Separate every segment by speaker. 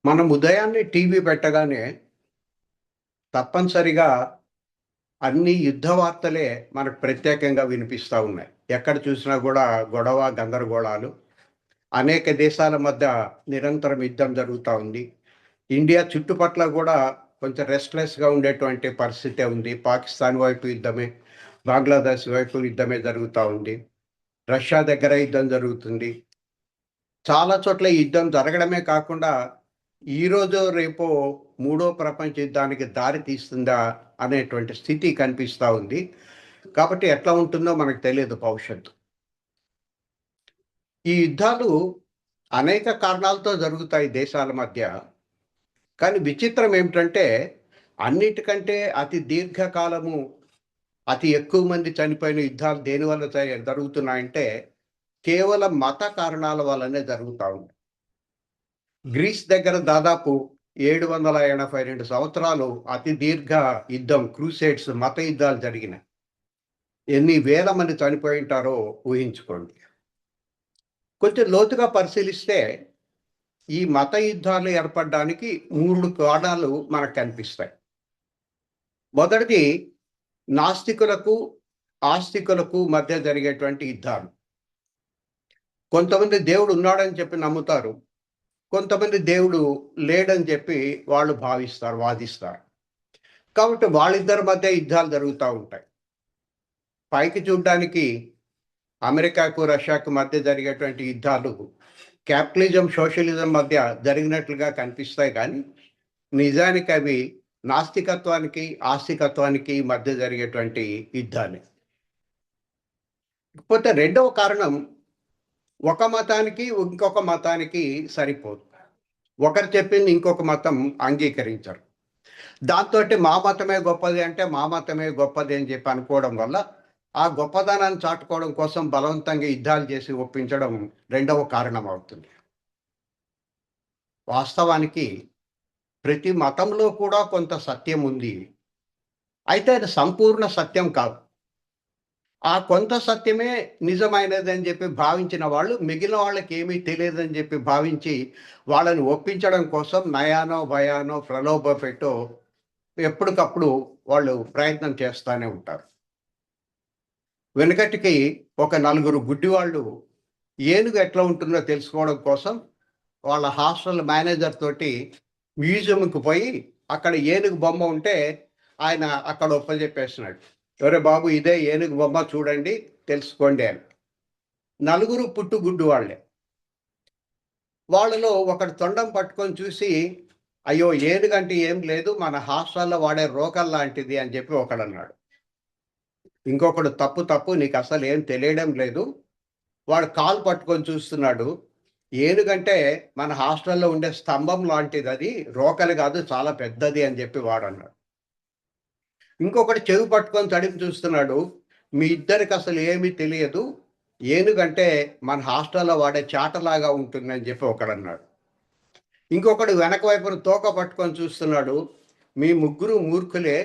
Speaker 1: మనం ఉదయాన్నే టీవీ పెట్టగానే తప్పనిసరిగా అన్ని యుద్ధ వార్తలే మనకు ప్రత్యేకంగా వినిపిస్తా ఉన్నాయి. ఎక్కడ చూసినా గూడా గొడవ, గందరగోళాలు. అనేక దేశాల మధ్య నిరంతరం యుద్ధం జరుగుతా ఉంది. ఇండియా చుట్టుపట్ల గూడా కొంచెం రెస్ట్‌లెస్‌గా ఉండేటువంటి పరిస్థితే ఉంది. పాకిస్తాన్ వైపు యుద్ధమే, బంగ్లాదేశ్ వైపు యుద్ధమే జరుగుతా ఉంది. రష్యా దగ్గర యుద్ధం జరుగుతుంది. చాలా చోట్ల ఈ యుద్ధం జరగడమే కాకుండా, ఈరోజో రేపో మూడో ప్రపంచ యుద్ధానికి దారి తీస్తుందా అనేటువంటి స్థితి కనిపిస్తా ఉంది. కాబట్టి ఎట్లా ఉంటుందో మనకు తెలియదు భవిష్యత్తు. ఈ యుద్ధాలు అనేక కారణాలతో జరుగుతాయి దేశాల మధ్య. కానీ విచిత్రం ఏమిటంటే, అన్నిటికంటే అతి దీర్ఘకాలము, అతి ఎక్కువ మంది చనిపోయిన యుద్ధాలు దేనివల్ల జరుగుతున్నాయంటే, కేవలం మత కారణాల వల్లనే జరుగుతా ఉంది. గ్రీస్ దగ్గర దాదాపు 782 సంవత్సరాలు అతి దీర్ఘ యుద్ధం, క్రూసేడ్స్, మత యుద్ధాలు జరిగినాయి. ఎన్ని వేల మంది చనిపోయి ఉంటారో ఊహించుకోండి. కొంచెం లోతుగా పరిశీలిస్తే ఈ మత యుద్ధాలు ఏర్పడడానికి 3 కారణాలు మనకు కనిపిస్తాయి. మొదటిది నాస్తికులకు, ఆస్తికులకు మధ్య జరిగేటువంటి యుద్ధాలు. కొంతమంది దేవుడు ఉన్నాడని చెప్పి నమ్ముతారు. కొంతమంది దేవుడు లేడని చెప్పి వాళ్ళు భావిస్తారు, వాదిస్తారు. కాబట్టి వాళ్ళిద్దరి మధ్య యుద్ధాలు జరుగుతూ ఉంటాయి. పైకి చూడ్డానికి అమెరికాకు, రష్యాకు మధ్య జరిగేటువంటి యుద్ధాలు క్యాపిటలిజం, సోషలిజం మధ్య జరిగినట్లుగా కనిపిస్తాయి. కానీ నిజానికి అవి నాస్తికత్వానికి, ఆస్తికత్వానికి మధ్య జరిగేటువంటి యుద్ధాలే. కాకపోతే రెండవ కారణం, ఒక మతానికి ఇంకొక మతానికి సరిపోదు. ఒకరు చెప్పింది ఇంకొక మతం అంగీకరించరు. దాంతోటి మా మతమే గొప్పది అంటే మా మతమే గొప్పది అని చెప్పి అనుకోవడం వల్ల ఆ గొప్పదనాన్ని చాటుకోవడం కోసం బలవంతంగా యుద్ధాలు చేసి ఒప్పించడం రెండవ కారణం అవుతుంది. వాస్తవానికి ప్రతి మతంలో కూడా కొంత సత్యం ఉంది. అయితే అది సంపూర్ణ సత్యం కాదు. ఆ కొంత సత్యమే నిజమైనదని చెప్పి భావించిన వాళ్ళు మిగిలిన వాళ్ళకి ఏమీ తెలియదని చెప్పి భావించి వాళ్ళని ఒప్పించడం కోసం నయానో భయానో ప్రలోభ పెట్టో ఎప్పటికప్పుడు వాళ్ళు ప్రయత్నం చేస్తూనే ఉంటారు. వెనకటికి ఒక నలుగురు గుడ్డివాళ్ళు ఏనుగు ఎట్లా ఉంటుందో తెలుసుకోవడం కోసం వాళ్ళ హాస్టల్ మేనేజర్ తోటి మ్యూజియంకి పోయి అక్కడ ఏనుగు బొమ్మ ఉంటే ఆయన అక్కడ ఒప్పజెప్పేస్తున్నాడు. ఎవరే బాబు, ఇదే ఏనుగు బొమ్మ, చూడండి, తెలుసుకోండి అని. నలుగురు పుట్టుగుడ్డు వాళ్ళే. వాళ్ళలో ఒకడు తొండం పట్టుకొని చూసి, అయ్యో ఏనుగంటే ఏం లేదు, మన హాస్టల్లో వాడే రోకల్ లాంటిది అని చెప్పి ఒకడన్నాడు. ఇంకొకడు తప్పు తప్పు, నీకు అసలు ఏం తెలియడం లేదు. వాడు కాలు పట్టుకొని చూస్తున్నాడు. ఏనుగంటే మన హాస్టల్లో ఉండే స్తంభం లాంటిది, అది రోకలి కాదు, చాలా పెద్దది అని చెప్పి వాడన్నాడు. ఇంకొకటి చెవి పట్టుకొని తడిపి చూస్తున్నాడు. మీ ఇద్దరికి అసలు ఏమీ తెలియదు, ఏనుగంటే మన హాస్టల్లో వాడే చాటలాగా ఉంటుందని చెప్పి ఒకడన్నాడు. ఇంకొకడు వెనక వైపున తోక పట్టుకొని చూస్తున్నాడు. మీ ముగ్గురు మూర్ఖులే,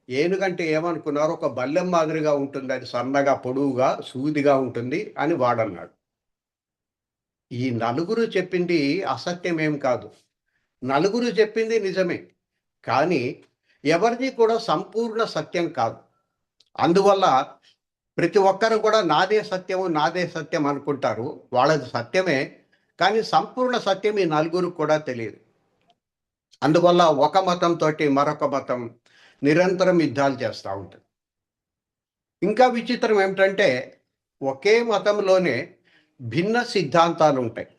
Speaker 1: ఏనుగంటే ఏమనుకున్నారు, ఒక బల్లెం మాదిరిగా ఉంటుంది, అది సన్నగా పొడవుగా సూదిగా ఉంటుంది అని వాడన్నాడు. ఈ నలుగురు చెప్పింది అసత్యమేం కాదు. నలుగురు చెప్పింది నిజమే. కానీ ఎవరిది కూడా సంపూర్ణ సత్యం కాదు. అందువల్ల ప్రతి ఒక్కరు కూడా నాదే సత్యము, నాదే సత్యం అనుకుంటారు. వాళ్ళది సత్యమే, కానీ సంపూర్ణ సత్యం ఈ నలుగురు కూడా తెలియదు. అందువల్ల ఒక మతంతో మరొక మతం నిరంతరం యుద్ధాలు చేస్తూ ఉంటుంది. ఇంకా విచిత్రం ఏమిటంటే, ఒకే మతంలోనే భిన్న సిద్ధాంతాలు ఉంటాయి.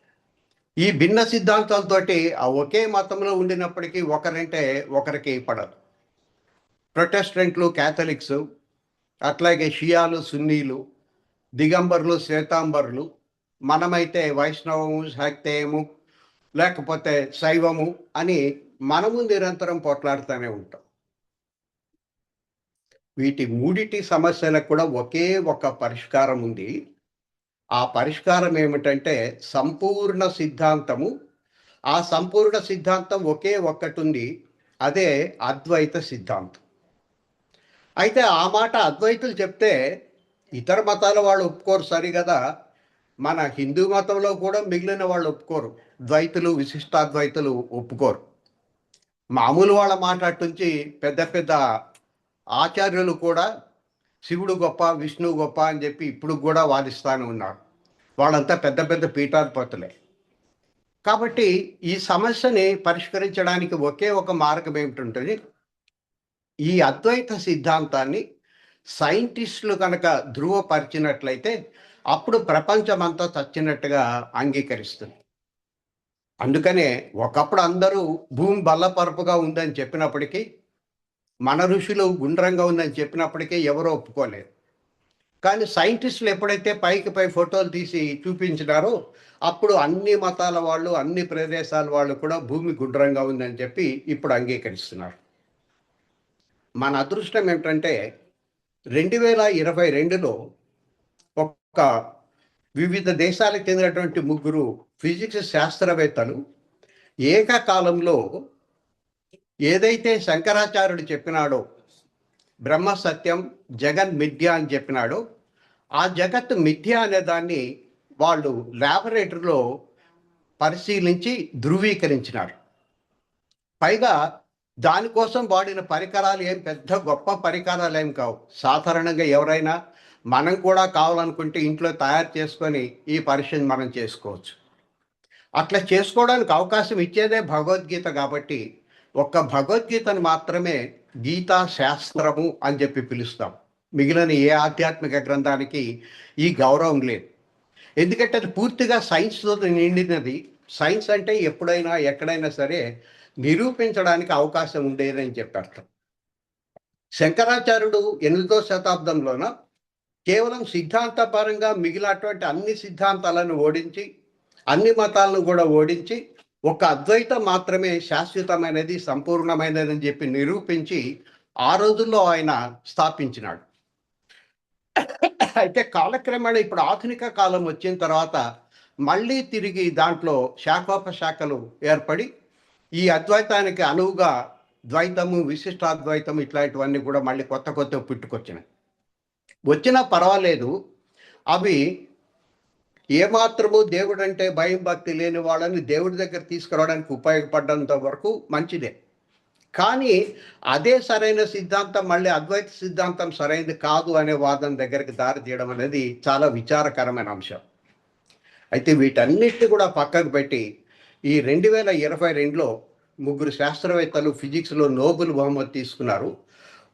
Speaker 1: ఈ భిన్న సిద్ధాంతాలతోటి ఆ ఒకే మతంలో ఉండినప్పటికీ ఒకరంటే ఒకరికి పడదు. ప్రొటెస్టెంట్లు, క్యాథలిక్స్, అట్లాగే షియాలు, సున్నీలు, దిగంబర్లు, శ్వేతాంబరులు, మనమైతే వైష్ణవము, శాక్తేయము, లేకపోతే శైవము అని మనము నిరంతరం పోట్లాడుతూనే ఉంటాం. వీటి మూడిటి సమస్యలకు కూడా ఒకే ఒక పరిష్కారం ఉంది. ఆ పరిష్కారం ఏమిటంటే సంపూర్ణ సిద్ధాంతము ఆ సంపూర్ణ సిద్ధాంతం ఒకే ఒక్కటి ఉంది, అదే అద్వైత సిద్ధాంతం. అయితే ఆ మాట అద్వైతులు చెప్తే ఇతర మతాల వాళ్ళు ఒప్పుకోరు సరిగదా. మన హిందూ మతంలో కూడా మిగిలిన వాళ్ళు ఒప్పుకోరు, ద్వైతులు విశిష్టాద్వైతులు ఒప్పుకోరు. మామూలు వాళ్ళ మాట అటుంచి పెద్ద పెద్ద ఆచార్యులు కూడా శివుడు గొప్ప విష్ణువు గొప్ప అని చెప్పి ఇప్పుడు కూడా వాదిస్తానే ఉన్నారు. వాళ్ళంతా పెద్ద పెద్ద పీఠాధిపతులే. కాబట్టి ఈ సమస్యని పరిష్కరించడానికి ఒకే ఒక మార్గం ఏమిటంటే, ఈ అద్వైత సిద్ధాంతాన్ని సైంటిస్టులు కనుక ధృవపరిచినట్లయితే అప్పుడు ప్రపంచమంతా చచ్చినట్టుగా అంగీకరిస్తుంది. అందుకనే ఒకప్పుడు అందరూ భూమి బల్లపరుపుగా ఉందని చెప్పినప్పటికీ, మన ఋషులు గుండ్రంగా ఉందని చెప్పినప్పటికీ ఎవరో ఒప్పుకోలేదు. కానీ సైంటిస్టులు ఎప్పుడైతే పైకి పై ఫోటోలు తీసి చూపించినారో అప్పుడు అన్ని మతాల వాళ్ళు, అన్ని ప్రదేశాల వాళ్ళు కూడా భూమి గుండ్రంగా ఉందని చెప్పి ఇప్పుడు అంగీకరిస్తున్నారు. మన అదృష్టం ఏమిటంటే 2022లో ఒక వివిధ దేశాలకు చెందినటువంటి ముగ్గురు ఫిజిక్స్ శాస్త్రవేత్తలు ఏకకాలంలో ఏదైతే శంకరాచార్యుడు చెప్పినాడో బ్రహ్మ సత్యం, జగన్ మిథ్య అని చెప్పినాడో ఆ జగత్ మిథ్య అనే దాన్ని వాళ్ళు ల్యాబొరేటరీలో పరిశీలించి ధృవీకరించినారు. పైగా దానికోసం వాడిన పరికరాలు ఏం పెద్ద గొప్ప పరికరాలు ఏం కావు. సాధారణంగా ఎవరైనా మనం కూడా కావాలనుకుంటే ఇంట్లో తయారు చేసుకొని ఈ పరీక్షను మనం చేసుకోవచ్చు. అట్లా చేసుకోవడానికి అవకాశం ఇచ్చేదే భగవద్గీత కాబట్టి ఒక్క భగవద్గీతను మాత్రమే గీతా శాస్త్రము అని చెప్పి పిలుస్తాం. మిగిలిన ఏ ఆధ్యాత్మిక గ్రంథానికి ఈ గౌరవం లేదు. ఎందుకంటే అది పూర్తిగా సైన్స్తో నిండినది. సైన్స్ అంటే ఎప్పుడైనా ఎక్కడైనా సరే నిరూపించడానికి అవకాశం ఉండేదని చెప్పారు. శంకరాచార్యుడు 8వ శతాబ్దంలోన కేవలం సిద్ధాంతపరంగా మిగిలినటువంటి అన్ని సిద్ధాంతాలను ఓడించి, అన్ని మతాలను కూడా ఓడించి ఒక అద్వైతం మాత్రమే శాశ్వతమైనది, సంపూర్ణమైనది అని చెప్పి నిరూపించి ఆ రోజుల్లో ఆయన స్థాపించినాడు. అయితే కాలక్రమేణా ఇప్పుడు ఆధునిక కాలం వచ్చిన తర్వాత మళ్ళీ తిరిగి దాంట్లో శాఖోపశాఖలు ఏర్పడి ఈ అద్వైతానికి అనువుగా ద్వైతము, విశిష్టాద్వైతం ఇట్లాంటివన్నీ కూడా మళ్ళీ కొత్త కొత్తవి పుట్టుకొచ్చినాయి. వచ్చినా పర్వాలేదు, అవి ఏమాత్రము దేవుడు అంటే భయం భక్తి లేని వాళ్ళని దేవుడి దగ్గర తీసుకురావడానికి ఉపయోగపడ్డంత వరకు మంచిదే. కానీ అదే సరైన సిద్ధాంతం మళ్ళీ అద్వైత సిద్ధాంతం సరైనది కాదు అనే వాదన దగ్గరికి దారి తీయడం అనేది చాలా విచారకరమైన అంశం. అయితే వీటన్నిటిని కూడా పక్కకు పెట్టి ఈ 2022లో ముగ్గురు శాస్త్రవేత్తలు ఫిజిక్స్లో నోబెల్ బహుమతి తీసుకున్నారు.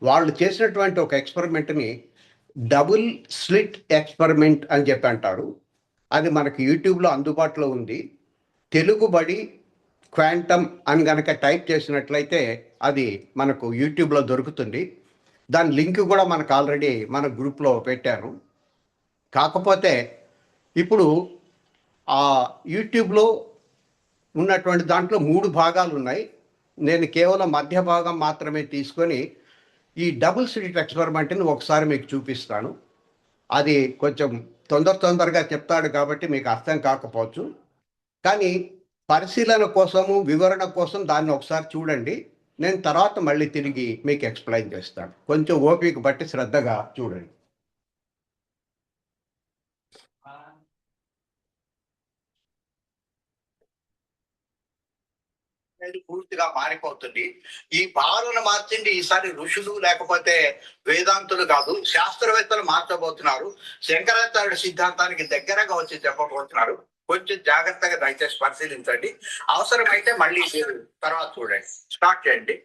Speaker 1: వాళ్ళు చేసినటువంటి ఒక ఎక్స్పెరిమెంట్ని డబుల్ స్లిట్ ఎక్స్పెరిమెంట్ అని చెప్పి అంటారు. అది మనకి యూట్యూబ్లో అందుబాటులో ఉంది. తెలుగుబడి క్వాంటమ్ అని కనుక టైప్ చేసినట్లయితే అది మనకు యూట్యూబ్లో దొరుకుతుంది. దాని లింక్ కూడా మనకు ఆల్రెడీ మన గ్రూప్లో పెట్టాను. కాకపోతే ఇప్పుడు ఆ యూట్యూబ్లో ఉన్నటువంటి దాంట్లో 3 భాగాలు ఉన్నాయి. నేను కేవలం మధ్య భాగం మాత్రమే తీసుకొని ఈ డబుల్ స్లిట్ ఎక్స్పెరిమెంట్ని ఒకసారి మీకు చూపిస్తాను. అది కొంచెం తొందరగా చెప్తాడు కాబట్టి మీకు అర్థం కాకపోవచ్చు. కానీ పరిశీలన కోసము, వివరణ కోసం దాన్ని ఒకసారి చూడండి. నేను తర్వాత మళ్ళీ తిరిగి మీకు ఎక్స్ప్లెయిన్ చేస్తాను. కొంచెం ఓపిక బట్టి శ్రద్ధగా చూడండి. పూర్తిగా మారిపోతుంది. ఈ భావన మార్చింది ఈసారి ఋషులు లేకపోతే వేదాంతులు కాదు, శాస్త్రవేత్తలు మార్చబోతున్నారు. శంకరాచార్యుడి సిద్ధాంతానికి దగ్గరగా వచ్చి చెప్పబోతున్నారు. కొంచెం జాగ్రత్తగా దయచేసి పరిశీలించండి. అవసరమైతే మళ్ళీ తర్వాత చూడండి. స్టార్ట్ చేయండి.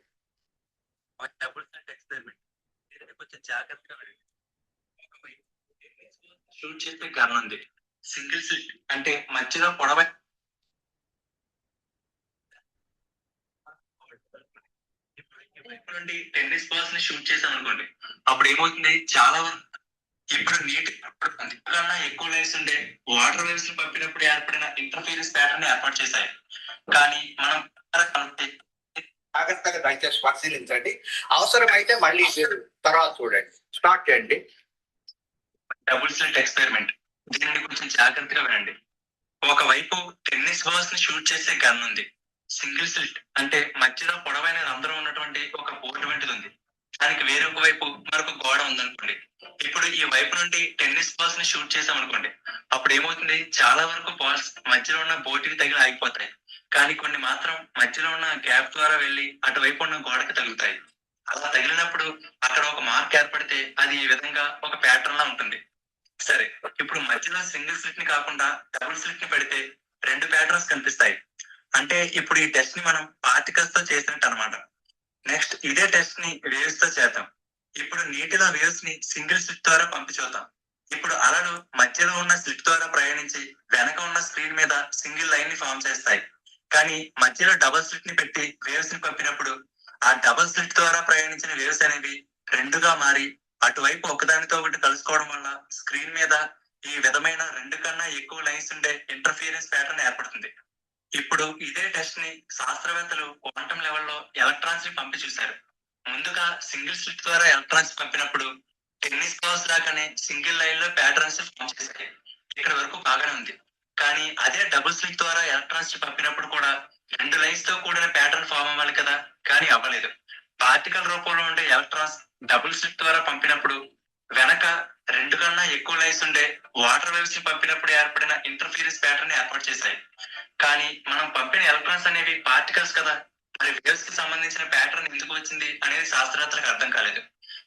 Speaker 1: కొంచెం జాగ్రత్తగా షూట్ చేసే కారణం ఉంది. సింగిల్ స్లిట్ అంటే మధ్యలో పొడవ నుండి టెన్నిస్ బాల్స్ ని షూట్ చేశాను అనుకోండి, అప్పుడు ఏమవుతుంది, చాలా ఇప్పుడు నీటి కన్నా ఎక్కువ వేవ్స్ ఉండే వాటర్ వేవ్స్ ని పంపినప్పుడు ఏర్పడిన ఇంటర్ఫీరెన్స్ ప్యాటర్న్ ఏర్పాటు చేశాయి. కానీ మనం జాగ్రత్తగా దయచేసి పరిశీలించండి. అవసరమైతే మళ్ళీ తర్వాత చూడండి. స్టార్ట్ చేయండి. డబుల్ స్లిట్ ఎక్స్పెరిమెంట్, దీనిని కొంచెం జాగ్రత్తగా వినండి.
Speaker 2: ఒకవైపు టెన్నిస్ బాల్స్ ని షూట్ చేసే గన్ ఉంది. సింగిల్ స్లిట్ అంటే మధ్యలో పొడవైన రంధ్రం ఉన్నటువంటి ఒక బోర్డు వంటిది ఉంది. దానికి వేరొక వైపు మరొక గోడ ఉందనుకోండి. ఇప్పుడు ఈ వైపు నుండి టెన్నిస్ బాల్స్ ని షూట్ చేసామనుకోండి, అప్పుడు ఏమవుతుంది, చాలా వరకు బాల్స్ మధ్యలో ఉన్న బోర్డుకి తగిలి ఆగిపోతాయి. కానీ కొన్ని మాత్రం మధ్యలో ఉన్న గ్యాప్ ద్వారా వెళ్లి అటువైపు ఉన్న గోడకి తగులుతాయి. అలా తగిలినప్పుడు అక్కడ ఒక మార్క్ ఏర్పడితే అది ఈ విధంగా ఒక ప్యాటర్న్ లా ఉంటుంది. సరే, ఇప్పుడు మధ్యలో సింగిల్ స్లిట్ ని కాకుండా డబుల్ స్లిట్ ని పెడితే 2 ప్యాటర్న్స్ కనిపిస్తాయి. అంటే ఇప్పుడు ఈ టెస్ట్ ని మనం పార్టికల్స్ తో చేసినట్టు అనమాట. నెక్స్ట్ ఇదే టెస్ట్ ని వేవ్స్ తో చేద్దాం. ఇప్పుడు నీటిలో వేవ్స్ ని సింగిల్ స్లిట్ ద్వారా పంపి చూద్దాం. ఇప్పుడు అలలు మధ్యలో ఉన్న స్లిట్ ద్వారా ప్రయాణించి వెనక ఉన్న స్క్రీన్ మీద సింగిల్ లైన్ ని ఫామ్ చేస్తాయి. కానీ మధ్యలో డబుల్ స్లిట్ ని పెట్టి వేవ్స్ ని పంపినప్పుడు ఆ డబుల్ స్లిట్ ద్వారా ప్రయాణించిన వేవ్స్ అనేవి రెండుగా మారి అటువైపు ఒకదానితో ఒకటి కలుసుకోవడం వల్ల స్క్రీన్ మీద ఈ విధమైన 2 కన్నా ఎక్కువ లైన్స్ ఉండే ఇంటర్ఫియరెన్స్ ప్యాటర్న్ ఏర్పడుతుంది. ఇప్పుడు ఇదే టెస్ట్ ని శాస్త్రవేత్తలు క్వాంటం లెవెల్లో ఎలక్ట్రాన్స్ ని పంపి చూశారు. ముందుగా సింగిల్ స్లిట్ ద్వారా ఎలక్ట్రాన్స్ పంపినప్పుడు టెన్నిస్ బాల్స్ లాగానే సింగిల్ లైన్ లో ప్యాటర్న్స్ ఫామ్ చేశాయి. ఇక్కడ వరకు బాగానే ఉంది. కానీ అదే డబుల్ స్లిట్ ద్వారా ఎలక్ట్రాన్స్ పంపినప్పుడు కూడా 2 లైన్స్ తో కూడిన ప్యాటర్న్ ఫామ్ అవ్వాలి కదా, కానీ అవ్వలేదు. పార్టికల్ రూపంలో ఉండే ఎలక్ట్రాన్స్ డబుల్ స్లిట్ ద్వారా పంపినప్పుడు వెనక 2 కన్నా ఎక్కువ లైన్స్ ఉండే వాటర్ వేవ్స్ ని పంపినప్పుడు ఏర్పడిన ఇంటర్ఫీరెన్స్ ప్యాటర్న్ ఏర్పాటు చేశాయి. కానీ మనం పంపిన ఎలక్ట్రాన్స్ అనేవి పార్టికల్స్ కదా, మరి వేవ్స్ కి సంబంధించిన ప్యాటర్న్ ఎందుకు వచ్చింది అనేది శాస్త్రవేత్తలకు అర్థం కాలేదు.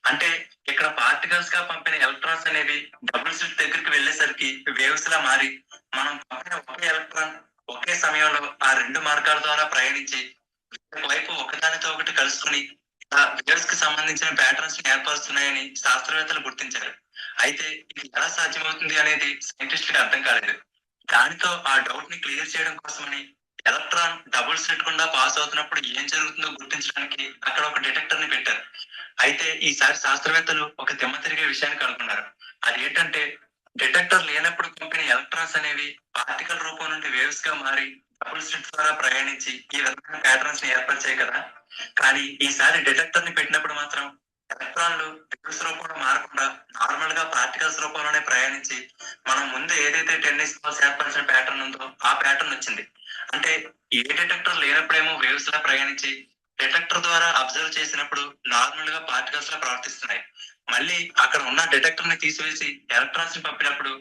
Speaker 2: అంటే ఇక్కడ పార్టికల్స్ గా పంపిన ఎలక్ట్రాన్స్ అనేవి డబుల్ స్లిట్ దగ్గరికి వెళ్ళేసరికి వేవ్స్ లా మారి మనం పంపిన ఒకే ఎలక్ట్రాన్ ఒకే సమయంలో ఆ 2 మార్గాల ద్వారా ప్రయాణించి వైపు ఒకదానితో ఒకటి కలుసుకుని వేవ్స్ కి సంబంధించిన ప్యాటర్న్స్ ని ఏర్పరుస్తున్నాయని శాస్త్రవేత్తలు గుర్తించారు. అయితే ఇది ఎలా సాధ్యమవుతుంది అనేది సైంటిస్టులకు అర్థం కాలేదు. దానితో ఆ డౌట్ ని క్లియర్ చేయడం కోసమని ఎలక్ట్రాన్ డబుల్ స్లిట్ గుండా పాస్ అవుతున్నప్పుడు ఏం జరుగుతుందో గుర్తించడానికి అక్కడ ఒక డిటెక్టర్ ని పెట్టారు. అయితే ఈసారి శాస్త్రవేత్తలు ఒక దిమ్మ తిరిగే విషయాన్ని కనుగొన్నారు. అది ఏంటంటే, డిటెక్టర్ లేనప్పుడు పంపిన ఎలక్ట్రాన్స్ అనేవి పార్టికల్ రూపం నుండి వేవ్స్ గా మారి డబుల్ స్లిట్ ద్వారా ప్రయాణించి ఈ విధమైన ప్యాటర్న్స్ ని ఏర్పరిచాయి కదా. కానీ ఈసారి డిటెక్టర్ ని పెట్టినప్పుడు మాత్రం ఎలక్ట్రాన్లు వేవ్స్ రూపంలో మారకుండా నార్మల్ గా పార్టికల్స్ రూపంలోనే ప్రయాణించి మనం ముందు ఏదైతే టెన్నిస్ బాల్స్ ఏర్పరిచిన ప్యాటర్న్ ఉందో ఆ ప్యాటర్న్ వచ్చింది. అంటే ఏ డిటెక్టర్ లేనప్పుడేమో వేవ్స్ లా ప్రయాణించి డిటెక్టర్ ద్వారా అబ్జర్వ్ చేసినప్పుడు నార్మల్ గా పార్టికల్స్ లా ప్రవర్తిస్తున్నాయి. మళ్ళీ అక్కడ ఉన్న డిటెక్టర్ ని తీసివేసి ఎలక్ట్రాన్స్ ని పంపినప్పుడు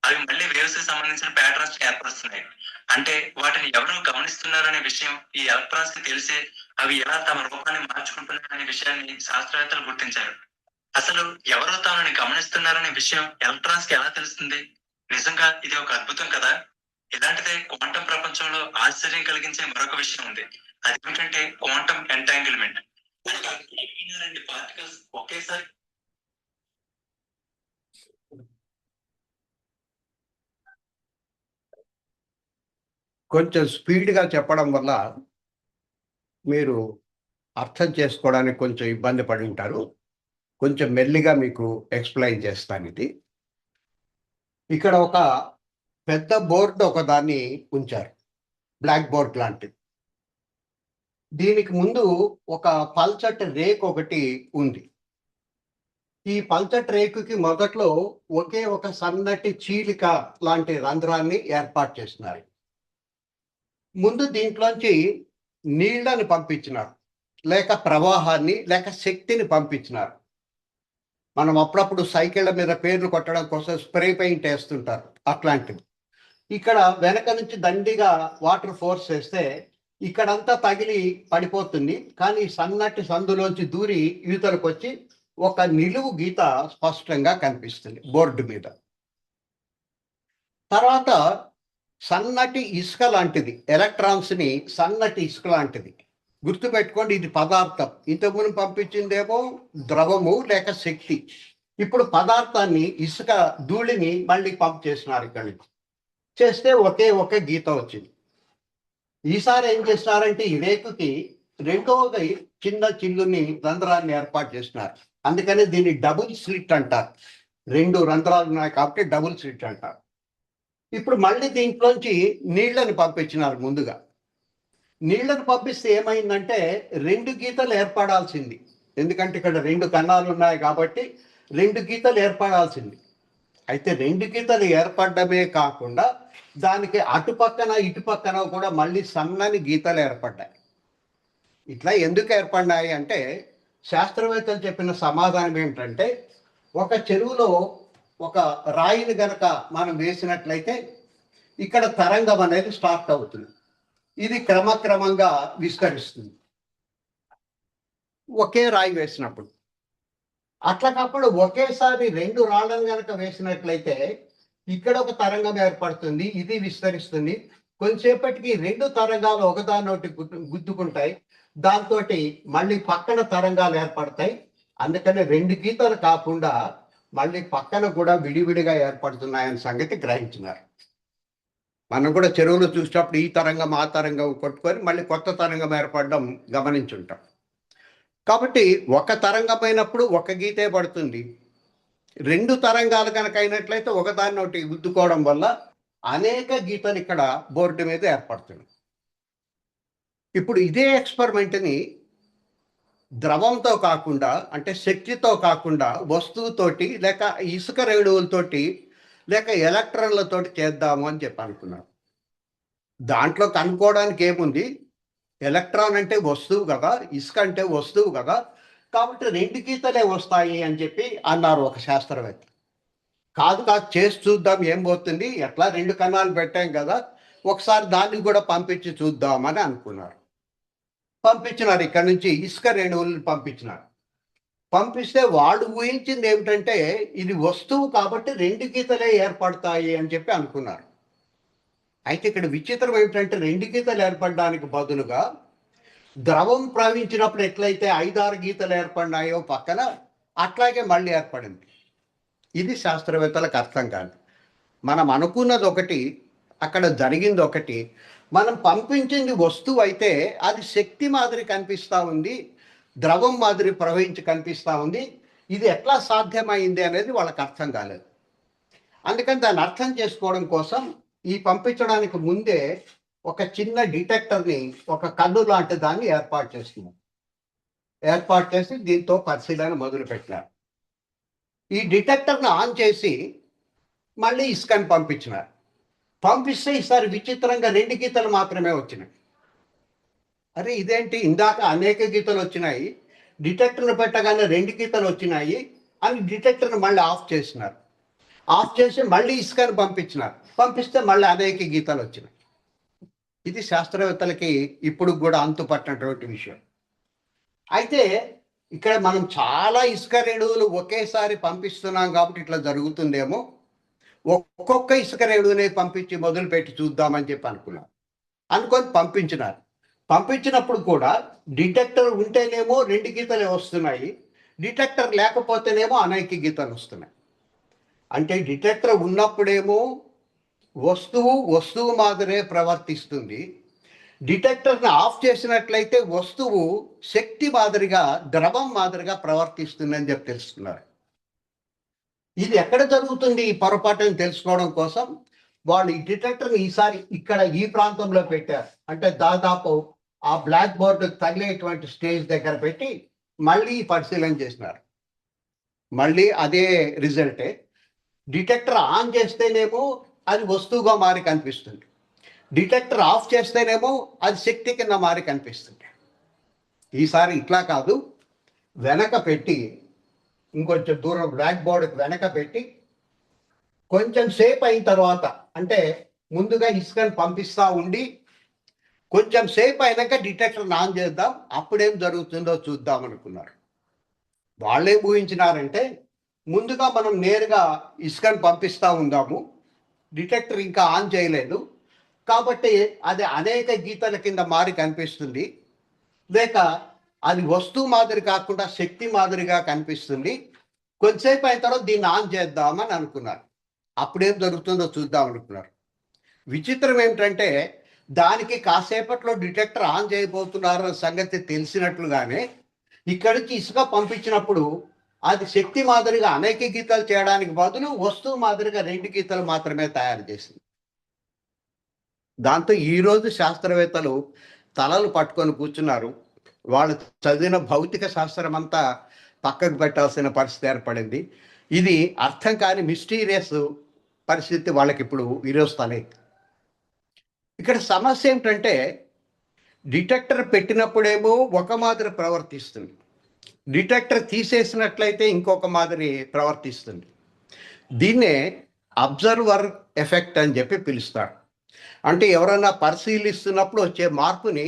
Speaker 2: అవి మళ్ళీ వేవ్స్ కి సంబంధించిన ప్యాటర్న్స్ ని ఏర్పరుస్తున్నాయి. అంటే వాటిని ఎవరు గమనిస్తున్నారనే విషయం ఈ ఎలక్ట్రాన్స్ కి తెలిసే అవి ఎలా తమ రూపాన్ని మార్చుకుంటున్నాయనే విషయాన్ని శాస్త్రవేత్తలు గుర్తించారు. అసలు ఎవరో తానని గమనిస్తున్నారనే విషయం ఎలక్ట్రాన్స్ కి ఎలా తెలుస్తుంది? నిజంగా ఇది ఒక అద్భుతం కదా. ఇలాంటిదే క్వాంటం ప్రపంచంలో ఆశ్చర్యం కలిగించే మరొక విషయం ఉంది. అదేమిటంటే క్వాంటం ఎంటాంగిల్మెంట్. అంటే 2 పార్టికల్స్ ఒకేసారి
Speaker 1: కొంచెం స్పీడ్గా చెప్పడం వల్ల మీరు అర్థం చేసుకోవడానికి కొంచెం ఇబ్బంది పడి ఉంటారు. కొంచెం మెల్లిగా మీకు ఎక్స్‌ప్లెయిన్ చేస్తాను ఇది. ఇక్కడ ఒక పెద్ద బోర్డ్ ఒకదాన్ని ఉంచారు. బ్లాక్ బోర్డ్ లాంటిది. దీనికి ముందు ఒక పల్చటి రేకు ఒకటి ఉంది. ఈ పల్చటి రేకుకి మొదట్లో ఒకే ఒక సన్నటి చీలిక లాంటి రంధ్రాన్ని ఏర్పాటు చేస్తున్నారు. ముందు దీంట్లోంచి నీళ్ళని పంపించినారు. లేక ప్రవాహాన్ని, లేక శక్తిని పంపించినారు. మనం అప్పుడప్పుడు సైకిళ్ళ మీద పేర్లు కొట్టడం కోసం స్ప్రే పెయింట్ వేస్తుంటారు, అట్లాంటిది. ఇక్కడ వెనక నుంచి దండిగా వాటర్ ఫోర్స్ వేస్తే ఇక్కడంతా తగిలి పడిపోతుంది. కానీ సన్నటి సందులోంచి దూరి యువతలకు వచ్చి ఒక నిలువు గీత స్పష్టంగా కనిపిస్తుంది బోర్డు మీద. తర్వాత సన్నటి ఇసుక లాంటిది, ఎలక్ట్రాన్స్ ని సన్నటి ఇసుక లాంటిది. గుర్తుపెట్టుకోండి, ఇది పదార్థం. ఇంతకుముందు పంపించిందేమో ద్రవము లేక శక్తి. ఇప్పుడు పదార్థాన్ని, ఇసుక ధూళిని మళ్ళీ పంప్ చేసినారు. ఇక్కడి నుంచి చేస్తే ఒకే ఒక గీత వచ్చింది. ఈసారి ఏం చేస్తున్నారంటే ఈ రేకుకి రెండవ చిన్న చిల్లుని రంధ్రాన్ని ఏర్పాటు చేస్తున్నారు. అందుకని దీన్ని డబుల్ స్లిట్ అంటారు. 2 రంధ్రాలు ఉన్నాయి కాబట్టి డబుల్ స్లిట్ అంటారు. ఇప్పుడు మళ్ళీ దీంట్లోంచి నీళ్లను పంపించినారు. ముందుగా నీళ్లను పంపిస్తే ఏమైందంటే 2 గీతలు ఏర్పడాల్సింది. ఎందుకంటే ఇక్కడ 2 కన్నాలు ఉన్నాయి కాబట్టి 2 గీతలు ఏర్పడాల్సింది. అయితే 2 గీతలు ఏర్పడమే కాకుండా దానికి అటుపక్కన ఇటుపక్కన కూడా మళ్ళీ సన్నని గీతలు ఏర్పడ్డాయి. ఇట్లా ఎందుకు ఏర్పడ్డాయి అంటే శాస్త్రవేత్తలు చెప్పిన సమాధానం ఏమిటంటే, ఒక చెరువులో ఒక రాయిని గనక మనం వేసినట్లయితే ఇక్కడ తరంగం అనేది స్టార్ట్ అవుతుంది. ఇది క్రమక్రమంగా విస్తరిస్తుంది ఒకే రాయి వేసినప్పుడు. అట్లకప్పుడు ఒకేసారి 2 రాళ్ళను గనక వేసినట్లయితే ఇక్కడ ఒక తరంగం ఏర్పడుతుంది, ఇది విస్తరిస్తుంది. కొంతసేపటికి 2 తరంగాలు ఒకదానొకటి గుద్దుకుంటాయి. దాంతో మళ్ళీ పక్కన తరంగాలు ఏర్పడతాయి. అందుకని 2 గీతలు కాకుండా మళ్ళీ పక్కన కూడా విడివిడిగా ఏర్పడుతున్నాయన్న సంగతి గ్రహించినారు. మనం కూడా చెరువులు చూసినప్పుడు ఈ తరంగం ఆ తరంగం కొట్టుకొని మళ్ళీ కొత్త తరంగం ఏర్పడడం గమనించుంటాం. కాబట్టి ఒక తరంగమైనప్పుడు ఒక గీతే పడుతుంది. 2 తరంగాలు కనుక అయినట్లయితే ఒకదాన్ని ఒకటి గుద్దుకోవడం వల్ల అనేక గీతలు ఇక్కడ బోర్డు మీద ఏర్పడుతుంది. ఇప్పుడు ఇదే ఎక్స్పెరిమెంట్ని ద్రవంతో కాకుండా, అంటే శక్తితో కాకుండా, వస్తువుతోటి లేక ఇసుక రేణువులతోటి లేక ఎలక్ట్రాన్లతోటి చేద్దాము అని చెప్పి అనుకున్నాను. దాంట్లో కనుక్కోవడానికి ఏముంది, ఎలక్ట్రాన్ అంటే వస్తువు కదా, ఇసుక అంటే వస్తువు కదా, కాబట్టి 2 గీతలే వస్తాయి అని చెప్పి అన్నారు ఒక శాస్త్రవేత్త. కాదు చేసి చూద్దాం ఏం పోతుంది, ఎట్లా 2 కణాలు పెట్టాం కదా, ఒకసారి దాన్ని కూడా పంపించి చూద్దామని అనుకున్నారు. పంపించినారు, ఇక్కడ నుంచి ఇసుక రేణువులను పంపించినారు. పంపిస్తే వాళ్ళు ఊహించింది ఏమిటంటే ఇది వస్తువు కాబట్టి 2 గీతలే ఏర్పడతాయి అని చెప్పి అనుకున్నారు. అయితే ఇక్కడ విచిత్రం ఏమిటంటే 2 గీతలు ఏర్పడడానికి బదులుగా ద్రవం ప్రవహించినప్పుడు ఎట్లయితే 5-6 గీతలు ఏర్పడినాయో పక్కన, అట్లాగే మళ్ళీ ఏర్పడింది. ఇది శాస్త్రవేత్తలకు అర్థం కాదు. మనం అనుకున్నది ఒకటి, అక్కడ జరిగింది ఒకటి. మనం పంపించింది వస్తువు అయితే అది శక్తి మాదిరి కనిపిస్తూ ఉంది, ద్రవం మాదిరి ప్రవహించి కనిపిస్తూ ఉంది. ఇది ఎట్లా సాధ్యమైంది అనేది వాళ్ళకి అర్థం కాలేదు. అందుకని దాన్ని అర్థం చేసుకోవడం కోసం ఈ పంపించడానికి ముందే ఒక చిన్న డిటెక్టర్ని, ఒక కన్ను లాంటి దాన్ని ఏర్పాటు చేస్తున్నాం. ఏర్పాటు చేసి దీంతో పరిశీలన మొదలుపెట్టినారు. ఈ డిటెక్టర్ని ఆన్ చేసి మళ్ళీ ఇసుకని పంపించినారు. పంపిస్తే ఈసారి విచిత్రంగా 2 గీతలు మాత్రమే వచ్చినాయి. అరే ఇదేంటి, ఇందాక అనేక గీతలు వచ్చినాయి, డిటెక్టర్ను పెట్టగానే 2 గీతలు వచ్చినాయి అని డిటెక్టర్ని మళ్ళీ ఆఫ్ చేసినారు. ఆఫ్ చేసి మళ్ళీ ఇసుకని పంపించినారు. పంపిస్తే మళ్ళీ అనేక గీతలు వచ్చినాయి. ఇది శాస్త్రవేత్తలకి ఇప్పుడు కూడా అంతుపట్టినటువంటి విషయం. అయితే ఇక్కడ మనం చాలా ఇసుక రేణువులు ఒకేసారి పంపిస్తున్నాం కాబట్టి ఇట్లా జరుగుతుందేమో, ఒక్కొక్క ఇసుక రేణువుని పంపించి మొదలుపెట్టి చూద్దామని చెప్పి అనుకొని పంపించినారు. పంపించినప్పుడు కూడా డిటెక్టర్ ఉంటేనేమో 2 గీతలే వస్తున్నాయి, డిటెక్టర్ లేకపోతేనేమో అనేక గీతలు వస్తున్నాయి. అంటే డిటెక్టర్ ఉన్నప్పుడేమో వస్తువు మాదిరే ప్రవర్తిస్తుంది, డిటెక్టర్ని ఆఫ్ చేసినట్లయితే వస్తువు శక్తి మాదిరిగా, ద్రవం మాదిరిగా ప్రవర్తిస్తుంది అని చెప్పి తెలుసుకున్నారు. ఇది ఎక్కడ జరుగుతుంది ఈ పొరపాటుని తెలుసుకోవడం కోసం వాళ్ళు ఈ డిటెక్టర్ని ఈసారి ఇక్కడ ఈ ప్రాంతంలో పెట్టారు. అంటే దాదాపు ఆ బ్లాక్ బోర్డు తగిలేటువంటి స్టేజ్ దగ్గర పెట్టి మళ్ళీ పరిశీలన చేసినారు. మళ్ళీ అదే రిజల్టే. డిటెక్టర్ ఆన్ చేస్తేనేమో అది వస్తువుగా మారి కనిపిస్తుంది, డిటెక్టర్ ఆఫ్ చేస్తేనేమో అది శక్తి కింద మారి కనిపిస్తుంది. ఈసారి ఇట్లా కాదు, వెనక పెట్టి ఇంకొంచెం దూరం బ్లాక్ బోర్డుకి వెనక పెట్టి కొంచెం సేపు అయిన తర్వాత, అంటే ముందుగా ఇసుకని పంపిస్తూ ఉండి కొంచెం సేపు అయినాక డిటెక్టర్ని ఆన్ చేద్దాం, అప్పుడేం జరుగుతుందో చూద్దాం అనుకున్నారు. వాళ్ళేం ఊహించినారంటే ముందుగా మనం నేరుగా ఇసుకని పంపిస్తూ ఉందాము, డిటెక్టర్ ఇంకా ఆన్ చేయలేదు కాబట్టి అది అనేక గీతల కింద మారి కనిపిస్తుంది, లేక అది వస్తువు మాదిరి కాకుండా శక్తి మాదిరిగా కనిపిస్తుంది, కొంతసేపు అయిన తర్వాత దీన్ని ఆన్ చేద్దామని అనుకున్నారు. అప్పుడేం జరుగుతుందో చూద్దాం అనుకున్నారు. విచిత్రం ఏమిటంటే దానికి కాసేపట్లో డిటెక్టర్ ఆన్ చేయబోతున్నారు సంగతి తెలిసినట్లుగానే ఇక్కడికి ఇసుక పంపించినప్పుడు అది శక్తి మాదిరిగా అనేక గీతలు చేయడానికి బదులు వస్తువు మాదిరిగా 2 గీతలు మాత్రమే తయారు చేసింది. దాంతో ఈరోజు శాస్త్రవేత్తలు తలలు పట్టుకొని కూర్చున్నారు. వాళ్ళు చదివిన భౌతిక శాస్త్రం అంతా పక్కకు పెట్టాల్సిన పరిస్థితి ఏర్పడింది. ఇది అర్థం కాని మిస్టీరియస్ పరిస్థితి వాళ్ళకి ఇప్పుడు ఈరోజు తలెత్తి. ఇక్కడ సమస్య ఏమిటంటే డిటెక్టర్ పెట్టినప్పుడేమో ఒక మాదిరి ప్రవర్తిస్తుంది, డిటెక్టర్ తీసేసినట్లయితే ఇంకొక మాదిరి ప్రవర్తిస్తుంది. దీన్నే అబ్జర్వర్ ఎఫెక్ట్ అని చెప్పి పిలుస్తారు. అంటే ఎవరైనా పరిశీలిస్తున్నప్పుడు వచ్చే మార్పుని,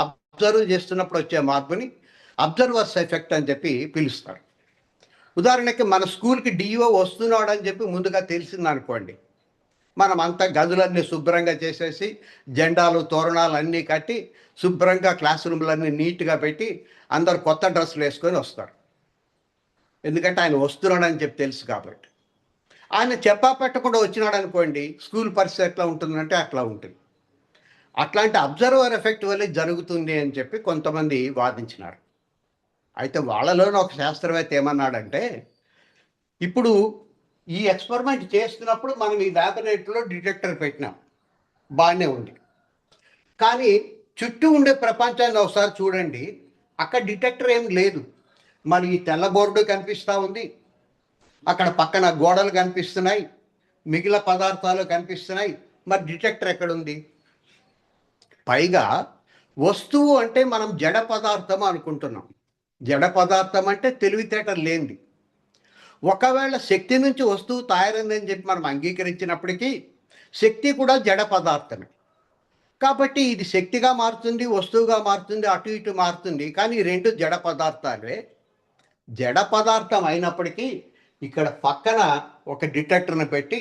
Speaker 1: అబ్జర్వ్ చేస్తున్నప్పుడు వచ్చే మార్పుని అబ్జర్వర్స్ ఎఫెక్ట్ అని చెప్పి పిలుస్తారు. ఉదాహరణకి మన స్కూల్కి డిఓ వస్తున్నాడు అని చెప్పి ముందుగా తెలిసింది అనుకోండి, మనం అంతా గదులన్నీ శుభ్రంగా చేసేసి జెండాలు తోరణాలు అన్నీ కట్టి శుభ్రంగా క్లాస్ రూమ్లన్నీ నీట్గా పెట్టి అందరు కొత్త డ్రెస్సులు వేసుకొని వస్తారు. ఎందుకంటే ఆయన వస్తున్నాడని చెప్పి తెలుసు కాబట్టి. ఆయన చెప్పా పెట్టకుండా వచ్చినాడు అనుకోండి, స్కూల్ పరిస్థితి ఎట్లా ఉంటుందంటే అట్లా ఉంటుంది. అట్లాంటి అబ్జర్వర్ ఎఫెక్ట్ వల్ల జరుగుతుంది అని చెప్పి కొంతమంది వాదించినారు. అయితే వాళ్ళలోనే ఒక శాస్త్రవేత్త ఏమన్నాడంటే, ఇప్పుడు ఈ ఎక్స్పెరిమెంట్ చేస్తున్నప్పుడు మనం ఈ ల్యాబొరేటరీలో డిటెక్టర్ పెట్టినాం, బాగానే ఉంది. కానీ చుట్టూ ఉండే ప్రపంచాన్ని ఒకసారి చూడండి, అక్కడ డిటెక్టర్ ఏం లేదు. మరి ఈ తెల్ల బోర్డు కనిపిస్తూ ఉంది, అక్కడ పక్కన గోడలు కనిపిస్తున్నాయి, మిగిలిన పదార్థాలు కనిపిస్తున్నాయి, మరి డిటెక్టర్ ఎక్కడుంది? పైగా వస్తువు అంటే మనం జడ పదార్థం అనుకుంటున్నాం. జడ పదార్థం అంటే తెలివితేటలు లేనిది. ఒకవేళ శక్తి నుంచి వస్తువు తయారైందని చెప్పి మనం అంగీకరించినప్పటికీ శక్తి కూడా జడ పదార్థమే. కాబట్టి ఇది శక్తిగా మారుతుంది, వస్తువుగా మారుతుంది, అటు ఇటు మారుతుంది. కానీ రెండు జడ పదార్థాలే. జడ పదార్థం అయినప్పటికీ ఇక్కడ పక్కన ఒక డిటెక్టర్ని పెట్టి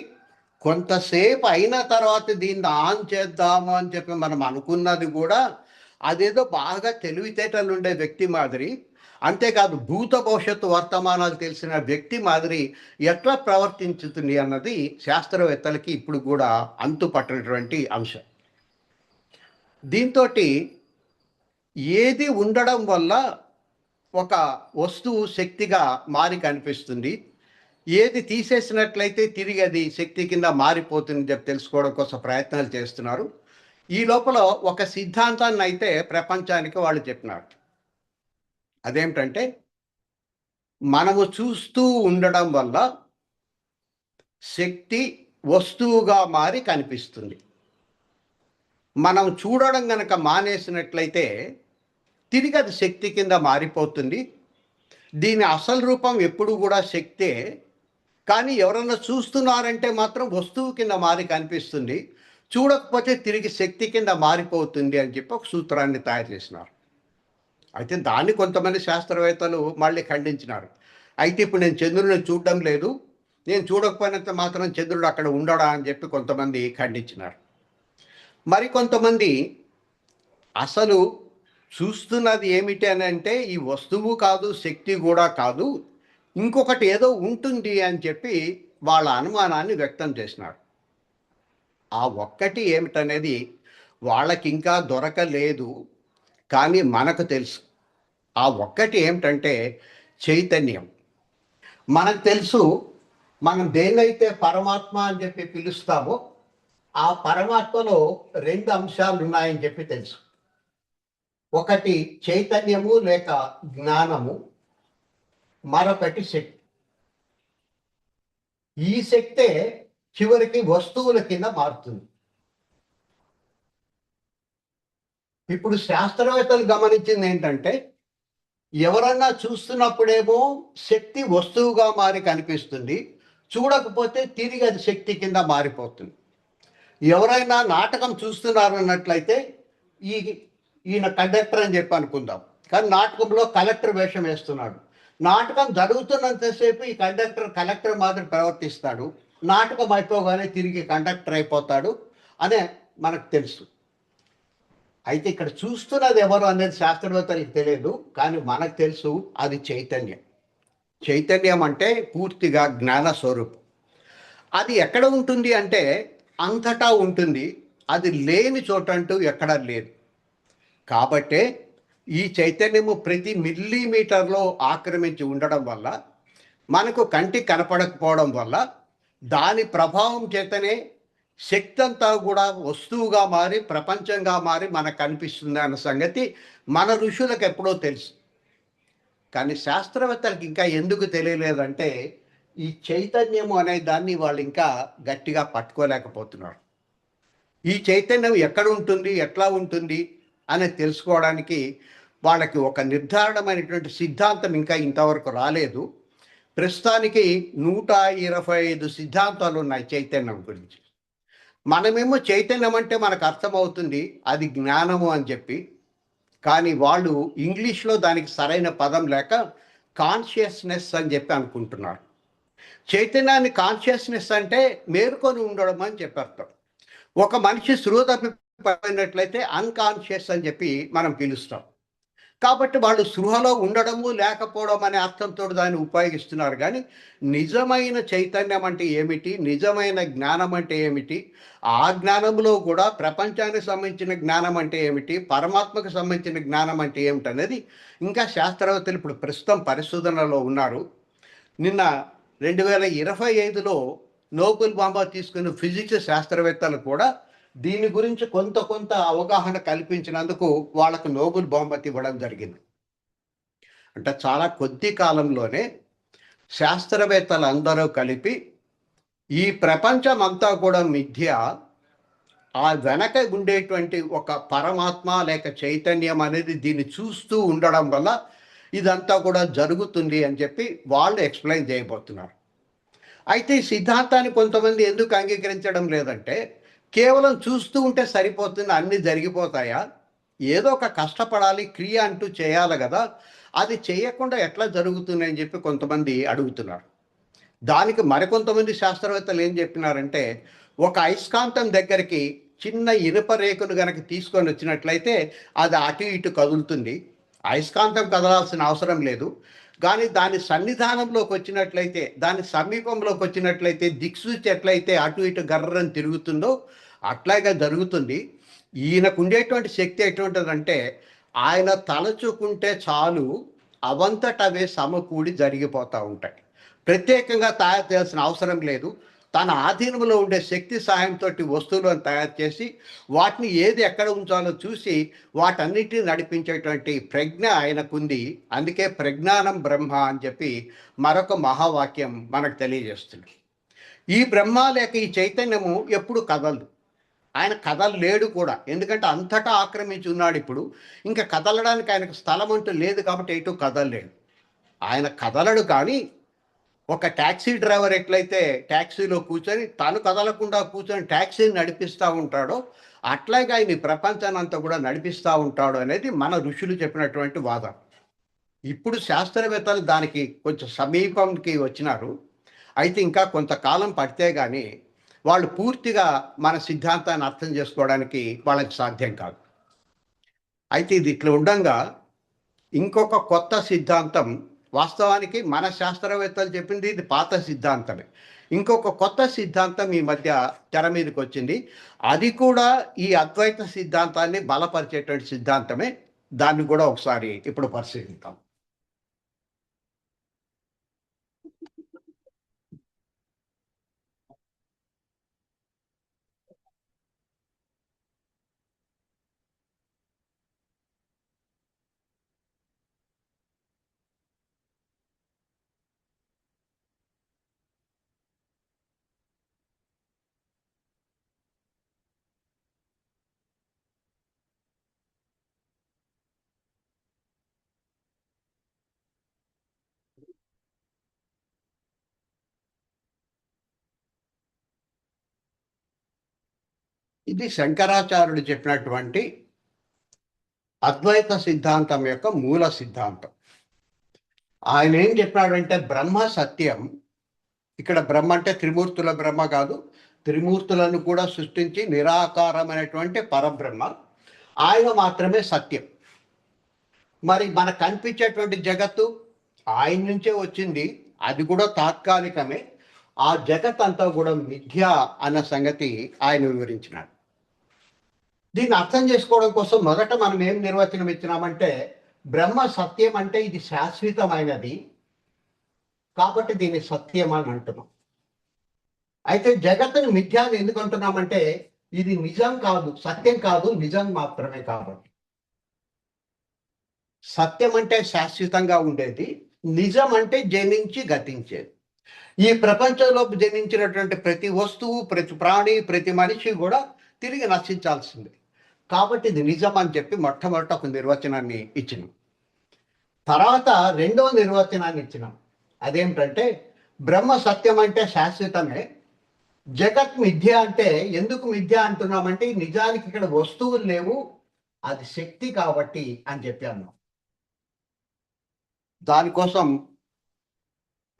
Speaker 1: కొంతసేపు అయిన తర్వాత దీన్ని ఆన్ చేద్దాము అని చెప్పి మనం అనుకున్నది కూడా అదేదో బాగా తెలివితేటలు ఉండే వ్యక్తి మాదిరి, అంతేకాదు భూత భవిష్యత్తు వర్తమానాలు తెలిసిన వ్యక్తి మాదిరి ఎట్లా ప్రవర్తించుతుంది అన్నది శాస్త్రవేత్తలకి ఇప్పుడు కూడా అంతుపట్టినటువంటి అంశం. దీంతో ఏది ఉండడం వల్ల ఒక వస్తువు శక్తిగా మారి కనిపిస్తుంది, ఏది తీసేసినట్లయితే తిరిగి అది శక్తి కింద మారిపోతుంది చెప్పి తెలుసుకోవడం కోసం ప్రయత్నాలు చేస్తున్నారు. ఈ లోపల ఒక సిద్ధాంతాన్ని అయితే ప్రపంచానికి వాళ్ళు చెప్పినారు. అదేమిటంటే, మనము చూస్తూ ఉండడం వల్ల శక్తి వస్తువుగా మారి కనిపిస్తుంది. మనం చూడడం గనక మానేసినట్లయితే తిరిగి అది శక్తి కింద మారిపోతుంది. దీని అసలు రూపం ఎప్పుడు కూడా శక్తే, కానీ ఎవరన్నా చూస్తున్నారంటే మాత్రం వస్తువు కింద మారి కనిపిస్తుంది, చూడకపోతే తిరిగి శక్తి కింద మారిపోతుంది అని చెప్పి ఒక సూత్రాన్ని తయారు చేసినారు. అయితే దాన్ని కొంతమంది శాస్త్రవేత్తలు మళ్ళీ ఖండించినారు. అయితే ఇప్పుడు నేను చంద్రుడిని చూడడం లేదు, నేను చూడకపోయినంత మాత్రం చంద్రుడు అక్కడ ఉండడా అని చెప్పి కొంతమంది ఖండించినారు. మరికొంతమంది అసలు చూస్తున్నది ఏమిటి అని అంటే ఈ వస్తువు కాదు, శక్తి కూడా కాదు, ఇంకొకటి ఏదో ఉంటుంది అని చెప్పి వాళ్ళ అనుమానాన్ని వ్యక్తం చేసినారు. ఆ ఒక్కటి ఏమిటనేది వాళ్ళకి ఇంకా దొరకలేదు, కానీ మనకు తెలుసు. ఆ ఒక్కటి ఏమిటంటే చైతన్యం. మనకు తెలుసు, మనం దేన్నైతే పరమాత్మ అని చెప్పి పిలుస్తామో ఆ పరమాత్మలో రెండు అంశాలు ఉన్నాయని చెప్పి తెలుసు. ఒకటి చైతన్యము లేక జ్ఞానము, మరొకటి శక్తి. ఈ శక్తే చివరికి వస్తువుల కింద మారుతుంది. ఇప్పుడు శాస్త్రవేత్తలు గమనించింది ఏంటంటే, ఎవరన్నా చూస్తున్నప్పుడేమో శక్తి వస్తువుగా మారి కనిపిస్తుంది, చూడకపోతే తిరిగి అది శక్తి కింద మారిపోతుంది. ఎవరైనా నాటకం చూస్తున్నారు అన్నట్లయితే ఈయన కండక్టర్ అని చెప్పి అనుకుందాం, కానీ నాటకంలో కలెక్టర్ వేషం వేస్తున్నాడు. నాటకం జరుగుతున్నంతసేపు ఈ కలెక్టర్ మాత్రం ప్రవర్తిస్తాడు, నాటకం అయిపోగానే తిరిగి కండక్టర్ అయిపోతాడు అనే మనకు తెలుసు. అయితే ఇక్కడ చూస్తున్నది ఎవరు అనేది శాస్త్రవేత్తలకు తెలియదు, కానీ మనకు తెలుసు, అది చైతన్యం. చైతన్యం అంటే పూర్తిగా జ్ఞాన స్వరూపం. అది ఎక్కడ ఉంటుంది అంటే అంతటా ఉంటుంది, అది లేని చోటంటూ ఎక్కడా లేదు. కాబట్టే ఈ చైతన్యము ప్రతి మిల్లీమీటర్లో ఆక్రమించి ఉండడం వల్ల, మనకు కంటికి కనపడకపోవడం వల్ల, దాని ప్రభావం చేతనే శక్తి అంతా కూడా వస్తువుగా మారి ప్రపంచంగా మారి మనకు కనిపిస్తుంది అన్న సంగతి మన ఋషులకు ఎప్పుడో తెలుసు. కానీ శాస్త్రవేత్తలకు ఇంకా ఎందుకు తెలియలేదంటే ఈ చైతన్యము అనే దాన్ని వాళ్ళు ఇంకా గట్టిగా పట్టుకోలేకపోతున్నారు. ఈ చైతన్యం ఎక్కడ ఉంటుంది, ఎట్లా ఉంటుంది అనేది తెలుసుకోవడానికి వాళ్ళకి ఒక నిర్ధారణమైనటువంటి సిద్ధాంతం ఇంకా ఇంతవరకు రాలేదు. ప్రస్తుతానికి 125 సిద్ధాంతాలు ఉన్నాయి చైతన్యం గురించి. మనమేమో చైతన్యం అంటే మనకు అర్థమవుతుంది అది జ్ఞానము అని చెప్పి, కానీ వాళ్ళు ఇంగ్లీష్లో దానికి సరైన పదం లేక కాన్షియస్నెస్ అని చెప్పి అనుకుంటున్నారు. చైతన్యాన్ని కాన్షియస్నెస్ అంటే మేల్కొని ఉండడం అని చెప్పి అర్థం. ఒక మనిషి స్పృహ తప్పిపోయినట్లయితే అన్కాన్షియస్ అని చెప్పి మనం పిలుస్తాం. కాబట్టి వాళ్ళు స్పృహలో ఉండడము లేకపోవడం అనే అర్థంతో దాన్ని ఉపయోగిస్తున్నారు. కానీ నిజమైన చైతన్యం అంటే ఏమిటి, నిజమైన జ్ఞానం అంటే ఏమిటి, ఆ జ్ఞానంలో కూడా ప్రపంచానికి సంబంధించిన జ్ఞానం అంటే ఏమిటి, పరమాత్మకు సంబంధించిన జ్ఞానం అంటే ఏమిటి అనేది ఇంకా శాస్త్రవేత్తలు ఇప్పుడు ప్రస్తుతం పరిశోధనలో ఉన్నారు. నిన్న 2025లో నోబెల్ బహుమతి తీసుకున్న ఫిజిక్స్ శాస్త్రవేత్తలు కూడా దీని గురించి కొంత అవగాహన కల్పించినందుకు వాళ్ళకు నోబెల్ బహుమతి ఇవ్వడం జరిగింది. అంటే చాలా కొద్ది కాలంలోనే శాస్త్రవేత్తలు అందరూ కలిపి ఈ ప్రపంచం అంతా కూడా మిథ్య, ఆ వెనక ఉండేటువంటి ఒక పరమాత్మ లేక చైతన్యం అనేది దీన్ని చూస్తూ ఉండడం వల్ల ఇదంతా కూడా జరుగుతుంది అని చెప్పి వాళ్ళు ఎక్స్ప్లెయిన్ చేయబోతున్నారు. అయితే ఈ సిద్ధాంతాన్ని కొంతమంది ఎందుకు అంగీకరించడం లేదంటే, కేవలం చూస్తూ ఉంటే సరిపోతుంది, అన్నీ జరిగిపోతాయా, ఏదో ఒక కష్టపడాలి, క్రియ అంటూ చేయాలి కదా, అది చేయకుండా ఎట్లా జరుగుతుంది అని చెప్పి కొంతమంది అడుగుతున్నారు. దానికి మరికొంతమంది శాస్త్రవేత్తలు ఏం చెప్పినారంటే, ఒక అయస్కాంతం దగ్గరికి చిన్న ఇనుప రేకును గనక తీసుకొని వచ్చినట్లయితే అది అటు ఇటు కదులుతుంది, అయస్కాంతం కదలాల్సిన అవసరం లేదు. కానీ దాని సన్నిధానంలోకి వచ్చినట్లయితే, దాని సమీపంలోకి వచ్చినట్లయితే దిక్సూచి ఎట్లయితే అటు ఇటు గర్రని తిరుగుతుందో అట్లాగే జరుగుతుంది. ఈయనకు ఉండేటువంటి శక్తి ఎటువంటిదంటే, ఆయన తలచుకుంటే చాలు అవంతట అవే సమకూడి జరిగిపోతూ ఉంటాయి. ప్రత్యేకంగా తయారు చేయాల్సిన అవసరం లేదు. తన ఆధీనంలో ఉండే శక్తి సహాయంతో వస్తువులను తయారు చేసి వాటిని ఏది ఎక్కడ ఉంచాలో చూసి వాటన్నిటిని నడిపించేటువంటి ప్రజ్ఞ ఆయనకుంది. అందుకే ప్రజ్ఞానం బ్రహ్మ అని చెప్పి మరొక మహావాక్యం మనకు తెలియజేస్తుంది. ఈ బ్రహ్మ లేక ఈ చైతన్యము ఎప్పుడు కదలదు. ఆయన కదలలేడు కూడా, ఎందుకంటే అంతటా ఆక్రమించి ఉన్నాడు. ఇప్పుడు ఇంకా కదలడానికి ఆయనకు స్థలం అంటూ లేదు కాబట్టి ఎటు కదలలేడు. ఆయన కదలడు. కానీ ఒక ట్యాక్సీ డ్రైవర్ ఎట్లయితే ట్యాక్సీలో కూర్చొని తను కదలకుండా కూర్చొని ట్యాక్సీని నడిపిస్తూ ఉంటాడో, అట్లాగే ఆయన ఈ ప్రపంచాన్ని అంతా కూడా నడిపిస్తూ ఉంటాడు అనేది మన ఋషులు చెప్పినటువంటి వాదం. ఇప్పుడు శాస్త్రవేత్తలు దానికి కొంచెం సమీపంకి వచ్చినారు. అయితే ఇంకా కొంతకాలం పడితే కానీ వాళ్ళు పూర్తిగా మన సిద్ధాంతాన్ని అర్థం చేసుకోవడానికి వాళ్ళకి సాధ్యం కాదు. అయితే ఇది ఇట్లా ఉండగా ఇంకొక కొత్త సిద్ధాంతం, వాస్తవానికి మన శాస్త్రవేత్తలు చెప్పింది ఇది పాత సిద్ధాంతమే, ఇంకొక కొత్త సిద్ధాంతం ఈ మధ్య తెర మీదకి వచ్చింది. అది కూడా ఈ అద్వైత సిద్ధాంతాన్ని బలపరిచేటువంటి సిద్ధాంతమే. దాన్ని కూడా ఒకసారి ఇప్పుడు పరిశీలిద్దాం. ఇది శంకరాచార్యుడు చెప్పినటువంటి అద్వైత సిద్ధాంతం యొక్క మూల సిద్ధాంతం. ఆయన ఏం చెప్పాడంటే, బ్రహ్మ సత్యం. ఇక్కడ బ్రహ్మ అంటే త్రిమూర్తుల బ్రహ్మ కాదు, త్రిమూర్తులను కూడా సృష్టించి నిరాకారమైనటువంటి పరబ్రహ్మ, ఆయన మాత్రమే సత్యం. మరి మనకు కనిపించేటువంటి జగత్తు ఆయన నుంచే వచ్చింది, అది కూడా తాత్కాలికమే. ఆ జగత్ అంతా కూడా మిథ్య అన్న సంగతి ఆయన వివరించినాడు. దీన్ని అర్థం చేసుకోవడం కోసం మొదట మనం ఏం నిర్వచనం ఇచ్చినామంటే, బ్రహ్మ సత్యం అంటే ఇది శాశ్వతమైనది కాబట్టి దీన్ని సత్యం అని అంటున్నాం. అయితే జగత్తుని మిథ్య అని ఎందుకు అంటున్నామంటే, ఇది నిజం కాదు, సత్యం కాదు, నిజం మాత్రమే. కాబట్టి సత్యం అంటే శాశ్వతంగా ఉండేది, నిజం అంటే జనించి గతించేది. ఈ ప్రపంచంలో జనించినటువంటి ప్రతి వస్తువు, ప్రతి ప్రాణి, ప్రతి మనిషి కూడా తిరిగి నశించాల్సిందే. కాబట్టి ఇది నిజం అని చెప్పి మొట్టమొదట ఒక నిర్వచనాన్ని ఇచ్చినాం. తర్వాత రెండవ నిర్వచనాన్ని ఇచ్చినాం. అదేమిటంటే బ్రహ్మ సత్యం అంటే శాశ్వతమే, జగత్ మిథ్య అంటే ఎందుకు మిథ్య అంటున్నామంటే నిజానికి ఇక్కడ వస్తువులు లేవు, అది శక్తి కాబట్టి అని చెప్పి అన్నాం. దానికోసం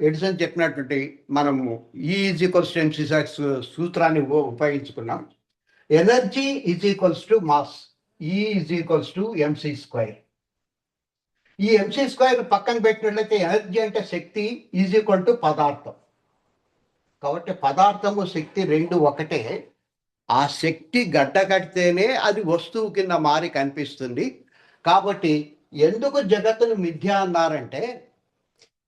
Speaker 1: ఎడిసన్ చెప్పినటువంటి మనము E=mc² సూత్రాన్ని ఉపయోగించుకున్నాం. Energy = mass, E=mc². ఈ mc² పక్కన పెట్టినట్లయితే ఎనర్జీ అంటే శక్తి = పదార్థం. కాబట్టి పదార్థము శక్తి రెండు ఒకటే. ఆ శక్తి గడ్డ కడితేనే అది వస్తువు కింద మారి కనిపిస్తుంది. కాబట్టి ఎందుకు జగత్తును మిథ్య అన్నారంటే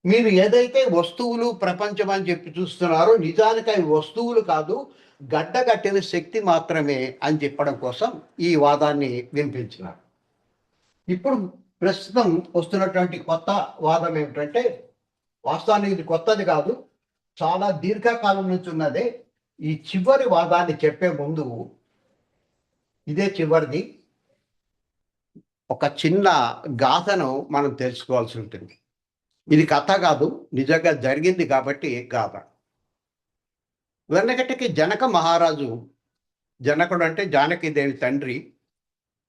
Speaker 1: మీరు ఏదైతే వస్తువులు ప్రపంచం అని చెప్పి చూస్తున్నారో నిజానికి అవి వస్తువులు కాదు, గడ్డ కట్టిన శక్తి మాత్రమే అని చెప్పడం కోసం ఈ వాదాన్ని వినిపించినారు. ఇప్పుడు ప్రస్తుతం వస్తున్నటువంటి కొత్త వాదం ఏమిటంటే, వాస్తవానికి ఇది కొత్తది కాదు, చాలా దీర్ఘకాలం నుంచి ఉన్నదే. ఈ చివరి వాదాన్ని చెప్పే ముందు, ఇదే చివరిది, ఒక చిన్న గాథను మనం తెలుసుకోవాల్సి ఉంటుంది. ఇది కథ కాదు, నిజంగా జరిగింది కాబట్టి గాథ. వెనకటికి జనక మహారాజు, జనకుడు అంటే జానకీదేవి తండ్రి,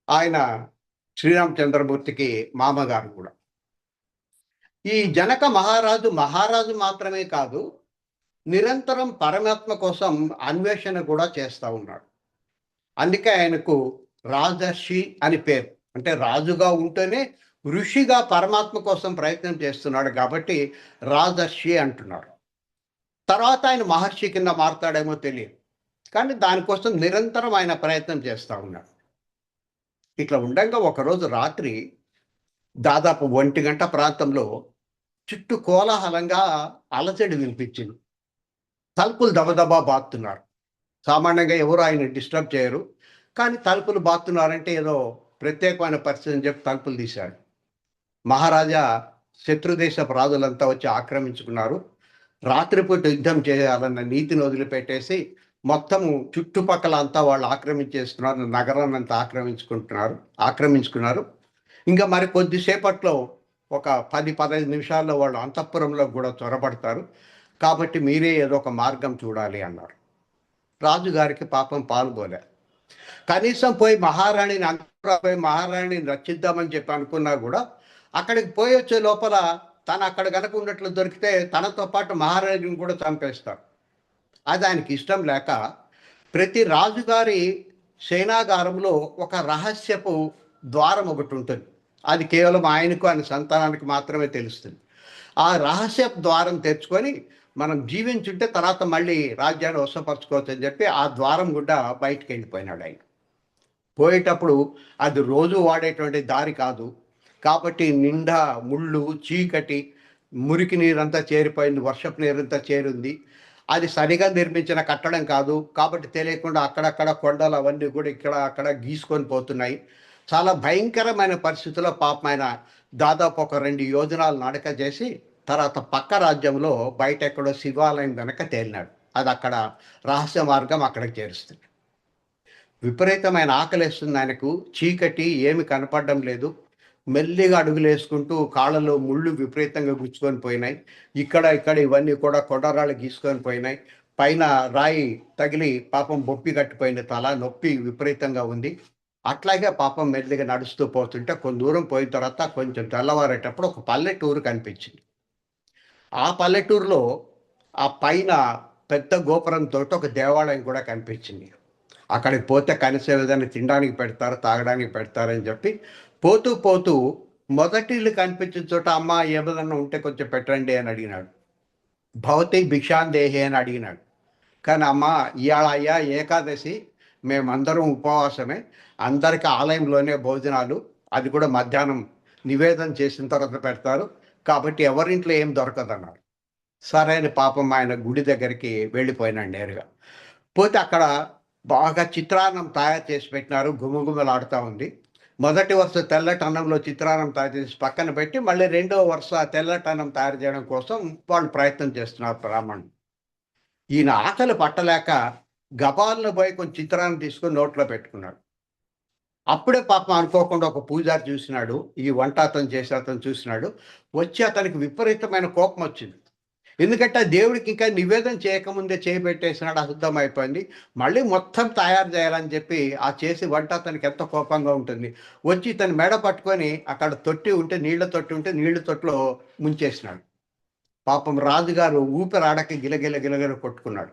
Speaker 1: ఆయన శ్రీరామచంద్రమూర్తికి మామగారు కూడా. ఈ జనక మహారాజు మాత్రమే కాదు, నిరంతరం పరమాత్మ కోసం అన్వేషణ కూడా చేస్తూ ఉన్నాడు. అందుకే ఆయనకు రాజర్షి అని పేరు. అంటే రాజుగా ఉంటేనే ఋషిగా పరమాత్మ కోసం ప్రయత్నం చేస్తున్నాడు కాబట్టి రాజర్షి అంటున్నాడు. తర్వాత ఆయన మహర్షి కింద మారుతాడేమో తెలియదు, కానీ దానికోసం నిరంతరం ఆయన ప్రయత్నం చేస్తూ ఉన్నాడు. ఇట్లా ఉండగా ఒకరోజు రాత్రి దాదాపు 1 గంట ప్రాంతంలో చుట్టూ కోలాహలంగా అలజడి వినిపించింది. తలుపులు దబదబా బాతున్నారు. సామాన్యంగా ఎవరు ఆయన డిస్టర్బ్ చేయరు, కానీ తలుపులు బాతున్నారంటే ఏదో ప్రత్యేకమైన పరిస్థితి అని చెప్పి తలుపులు తీశాడు. మహారాజా శత్రుదేశపు రాజులంతా వచ్చి ఆక్రమించుకున్నారు. రాత్రిపూట యుద్ధం చేయాలన్న నీతిని వదిలిపెట్టేసి మొత్తము చుట్టుపక్కల అంతా వాళ్ళు ఆక్రమించేస్తున్నారు, నగరాన్ని అంతా ఆక్రమించుకున్నారు. ఇంకా మరి కొద్దిసేపట్లో ఒక 10-15 నిమిషాల్లో వాళ్ళు అంతఃపురంలో కూడా చొరబడతారు. కాబట్టి మీరే ఏదో ఒక మార్గం చూడాలి అన్నారు. రాజుగారికి పాపం పాల్గొలే. కనీసం పోయి మహారాణిని రక్షిద్దామని చెప్పి అనుకున్నా కూడా అక్కడికి పోయి వచ్చే లోపల తను అక్కడ కనుక ఉన్నట్లు దొరికితే తనతో పాటు మహారాణిని కూడా చంపేస్తారు. అది ఆయనకి ఇష్టం లేక ప్రతి రాజుగారి సేనాగారంలో ఒక రహస్యపు ద్వారం ఒకటి ఉంటుంది. అది కేవలం ఆయనకు, ఆయన సంతానానికి మాత్రమే తెలుస్తుంది. ఆ రహస్యపు ద్వారం తెచ్చుకొని మనం జీవించుంటే తర్వాత మళ్ళీ రాజ్యాన్ని వశపరచుకోవచ్చు అని చెప్పి ఆ ద్వారం గుండా బయటికి వెళ్ళిపోయినాడు ఆయన. పోయేటప్పుడు అది రోజు వాడేటువంటి దారి కాదు కాబట్టి నిండా ముళ్ళు, చీకటి, మురికి నీరంతా చేరిపోయింది, వర్షపు నీరంతా చేరింది. అది సరిగా నిర్మించిన కట్టడం కాదు కాబట్టి తెలియకుండా అక్కడక్కడ కొండలు అవన్నీ కూడా ఇక్కడ అక్కడ గీసుకొని పోతున్నాయి. చాలా భయంకరమైన పరిస్థితుల్లో పాపం ఆయన దాదాపు ఒక 2 యోజనాలు నడక చేసి తర్వాత పక్క రాజ్యంలో బయట ఎక్కడో శివాలయం కనుక తేలినాడు. అది అక్కడ రహస్య మార్గం అక్కడికి చేరుస్తుంది. విపరీతమైన ఆకలేస్తుంది ఆయనకు, చీకటి, ఏమి కనపడడం లేదు. మెల్లిగా అడుగులు వేసుకుంటూ కాళ్ళలో ముళ్ళు విపరీతంగా గుచ్చుకొని పోయినాయి. ఇక్కడ ఇవన్నీ కూడా కొండరాళ్ళు గీసుకొని పోయినాయి. పైన రాయి తగిలి పాపం బొప్పి కట్టిపోయింది, తల నొప్పి విపరీతంగా ఉంది. అట్లాగే పాపం మెల్లిగా నడుస్తూ పోతుంటే కొంత దూరం పోయిన తర్వాత కొంచెం తెల్లవారేటప్పుడు ఒక పల్లెటూరు కనిపించింది. ఆ పల్లెటూరులో ఆ పైన పెద్ద గోపురంతో ఒక దేవాలయం కూడా కనిపించింది. అక్కడికి పోతే కనీసం ఏదైనా తినడానికి పెడతారు, తాగడానికి పెడతారని చెప్పి పోతూ మొదటి ఇల్లు కనిపించిన చోట అమ్మ ఏదన్నా ఉంటే కొంచెం పెట్టండి అని అడిగినాడు. భవతి భిక్షాందేహి అని అడిగినాడు. కానీ అమ్మ ఇవాళ అయ్యా ఏకాదశి, మేమందరం ఉపవాసమే, అందరికీ ఆలయంలోనే భోజనాలు, అది కూడా మధ్యాహ్నం నివేదన చేసిన తర్వాత పెడతారు, కాబట్టి ఎవరింట్లో ఏం దొరకదన్నారు. సరే అని పాపం ఆయన గుడి దగ్గరికి వెళ్ళిపోయినాడు నేరుగా. పోతే అక్కడ బాగా చిత్రాన్నం తయారు చేసి పెట్టినారు, గుమగుమలాడుతూ ఉంది. మొదటి వరుస తెల్లటి అన్నంలో చిత్రాన్నం తయారు చేసి పక్కన పెట్టి మళ్ళీ 2వ వరుస తెల్లటి అన్నం తయారు చేయడం కోసం వాళ్ళు ప్రయత్నం చేస్తున్నారు బ్రాహ్మణుడు. ఈయన ఆకలి పట్టలేక గబాలను పోయి కొంచెం చిత్రాన్ని తీసుకొని నోట్లో పెట్టుకున్నాడు. అప్పుడే పాపం అనుకోకుండా ఒక పూజారి చూసినాడు. ఈ వంట అతను చేసే అతను చూసినాడు. వచ్చి అతనికి విపరీతమైన కోపం వచ్చింది. ఎందుకంటే ఆ దేవుడికి ఇంకా నివేదన చేయకముందే చేయబెట్టేసినాడు, అశుద్ధమైపోయింది. మళ్ళీ మొత్తం తయారు చేయాలని చెప్పి ఆ చేసి వంట అతనికి ఎంత కోపంగా ఉంటుంది. వచ్చి ఇతని మెడ పట్టుకొని అక్కడ తొట్టి ఉంటే, నీళ్ల తొట్టి ఉంటే నీళ్ల తొట్టిలో ముంచేసినాడు. పాపం రాజుగారు ఊపిరాడక గిలగిల గిలగిల కొట్టుకున్నాడు.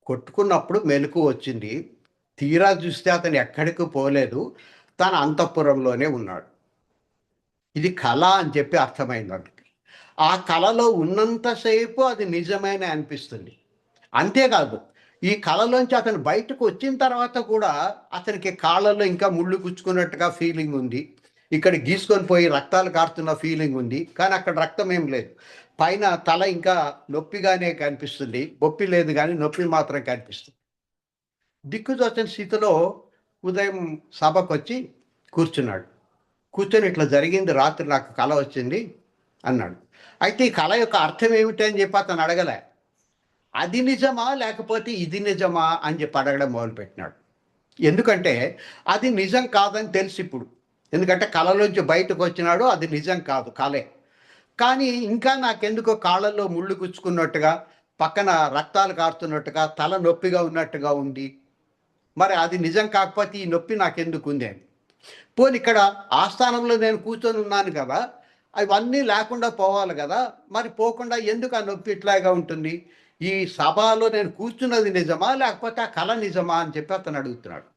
Speaker 1: కొట్టుకున్నప్పుడు మెలకువ వచ్చింది. తీరా చూస్తే అతను ఎక్కడికి పోలేదు, తన అంతఃపురంలోనే ఉన్నాడు. ఇది కళ అని చెప్పి అర్థమైంది అందుకు. ఆ కళలో ఉన్నంతసేపు అది నిజమేనే అనిపిస్తుంది. అంతేకాదు, ఈ కళలోంచి అతను బయటకు వచ్చిన తర్వాత కూడా అతనికి కాళ్ళలో ఇంకా ముళ్ళు గుచ్చుకున్నట్టుగా ఫీలింగ్ ఉంది. ఇక్కడ గీసుకొని పోయి రక్తాలు కారుతున్న ఫీలింగ్ ఉంది. కానీ అక్కడ రక్తం ఏం లేదు. పైన తల ఇంకా నొప్పిగానే కనిపిస్తుంది. నొప్పి లేదు కానీ నొప్పి మాత్రం కనిపిస్తుంది. దిక్కుతోచని స్థితిలో ఉదయం సభకు వచ్చి కూర్చున్నాడు. కూర్చొని ఇట్లా జరిగింది, రాత్రి నాకు కళ వచ్చింది అన్నాడు. అయితే ఈ కళ యొక్క అర్థం ఏమిటి అని చెప్పి అతను అడగలే. అది నిజమా లేకపోతే ఇది నిజమా అని చెప్పి అడగడం మొదలుపెట్టినాడు. ఎందుకంటే అది నిజం కాదని తెలుసు ఇప్పుడు. ఎందుకంటే కళలోంచి బయటకు వచ్చినాడు, అది నిజం కాదు, కళే. కానీ ఇంకా నాకెందుకో కాళ్ళల్లో ముళ్ళు గుచ్చుకున్నట్టుగా, పక్కన రక్తాలు కారుతున్నట్టుగా, తల నొప్పిగా ఉన్నట్టుగా ఉంది. మరి అది నిజం కాకపోతే ఈ నొప్పి నాకెందుకు ఉంది అని. పోనీ ఇక్కడ ఆస్థానంలో నేను కూర్చొని ఉన్నాను కదా, అవన్నీ లేకుండా పోవాలి కదా, మరి పోకుండా ఎందుకు ఆ నొప్పి ఇట్లాగా ఉంటుంది? ఈ సభలో నేను కూర్చున్నది నిజమా లేకపోతే ఆ కళ నిజమా అని చెప్పి అతను అడుగుతున్నాడు.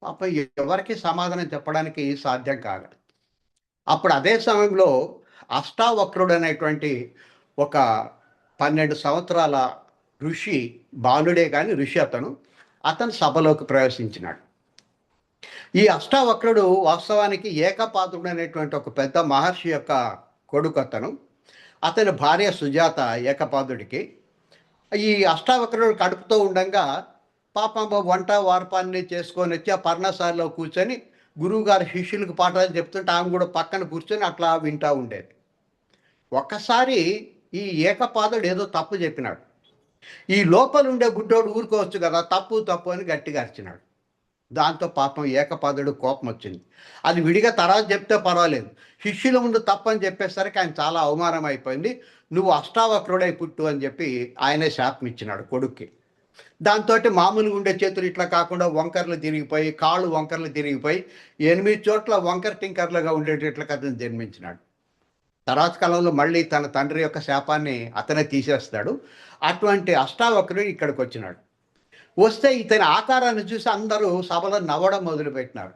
Speaker 1: పాపం ఎవరికి సమాధానం చెప్పడానికి సాధ్యం కాదు. అప్పుడు అదే సమయంలో అష్టావక్రుడు అనేటువంటి ఒక 12 సంవత్సరాల ఋషి, బాలుడే కానీ ఋషి అతను సభలోకి ప్రవేశించినాడు. ఈ అష్టావక్రుడు వాస్తవానికి ఏకపాదుడు అనేటువంటి ఒక పెద్ద మహర్షి యొక్క కొడుకు. అతని భార్య సుజాత ఏకపాదుడికి. ఈ అష్టావక్రుడు కడుపుతో ఉండగా పాపం వంట వార్పాన్ని చేసుకొని వచ్చి ఆ పర్ణశాలలో కూర్చొని గురువుగారి శిష్యులకు పాఠాలు చెప్తుంటే ఆమె కూడా పక్కన కూర్చొని అట్లా వింటూ ఉండేది. ఒక్కసారి ఈ ఏకపాదుడు ఏదో తప్పు చెప్పినాడు. ఈ లోపల ఉండే గుడ్డోడు ఊరుకోవచ్చు కదా, తప్పు తప్పు అని గట్టిగా అరిచినాడు. దాంతో పాపం ఏకపాదుడు కోపం వచ్చింది. అది విడిగా తర్వాత చెప్తే పర్వాలేదు, శిష్యుల ముందు తప్పని చెప్పేసరికి ఆయన చాలా అవమానం అయిపోయింది. నువ్వు అష్టావక్రుడై పుట్టు అని చెప్పి ఆయనే శాపం ఇచ్చినాడు కొడుక్కి. దాంతో మామూలుగా ఉండే చేతులు ఇట్లా కాకుండా వంకర్లు తిరిగిపోయి, కాళ్ళు వంకర్లు తిరిగిపోయి 8 చోట్ల వంకర టింకర్లుగా ఉండేటట్లుగా అతను జన్మించినాడు. తర్వాత కాలంలో మళ్ళీ తన తండ్రి యొక్క శాపాన్ని అతనే తీసేస్తాడు. అటువంటి అష్టావక్రుడు ఇక్కడికి వచ్చినాడు. వస్తే ఇతని ఆకారాన్ని చూసి అందరూ సభలో నవ్వడం మొదలుపెట్టినారు.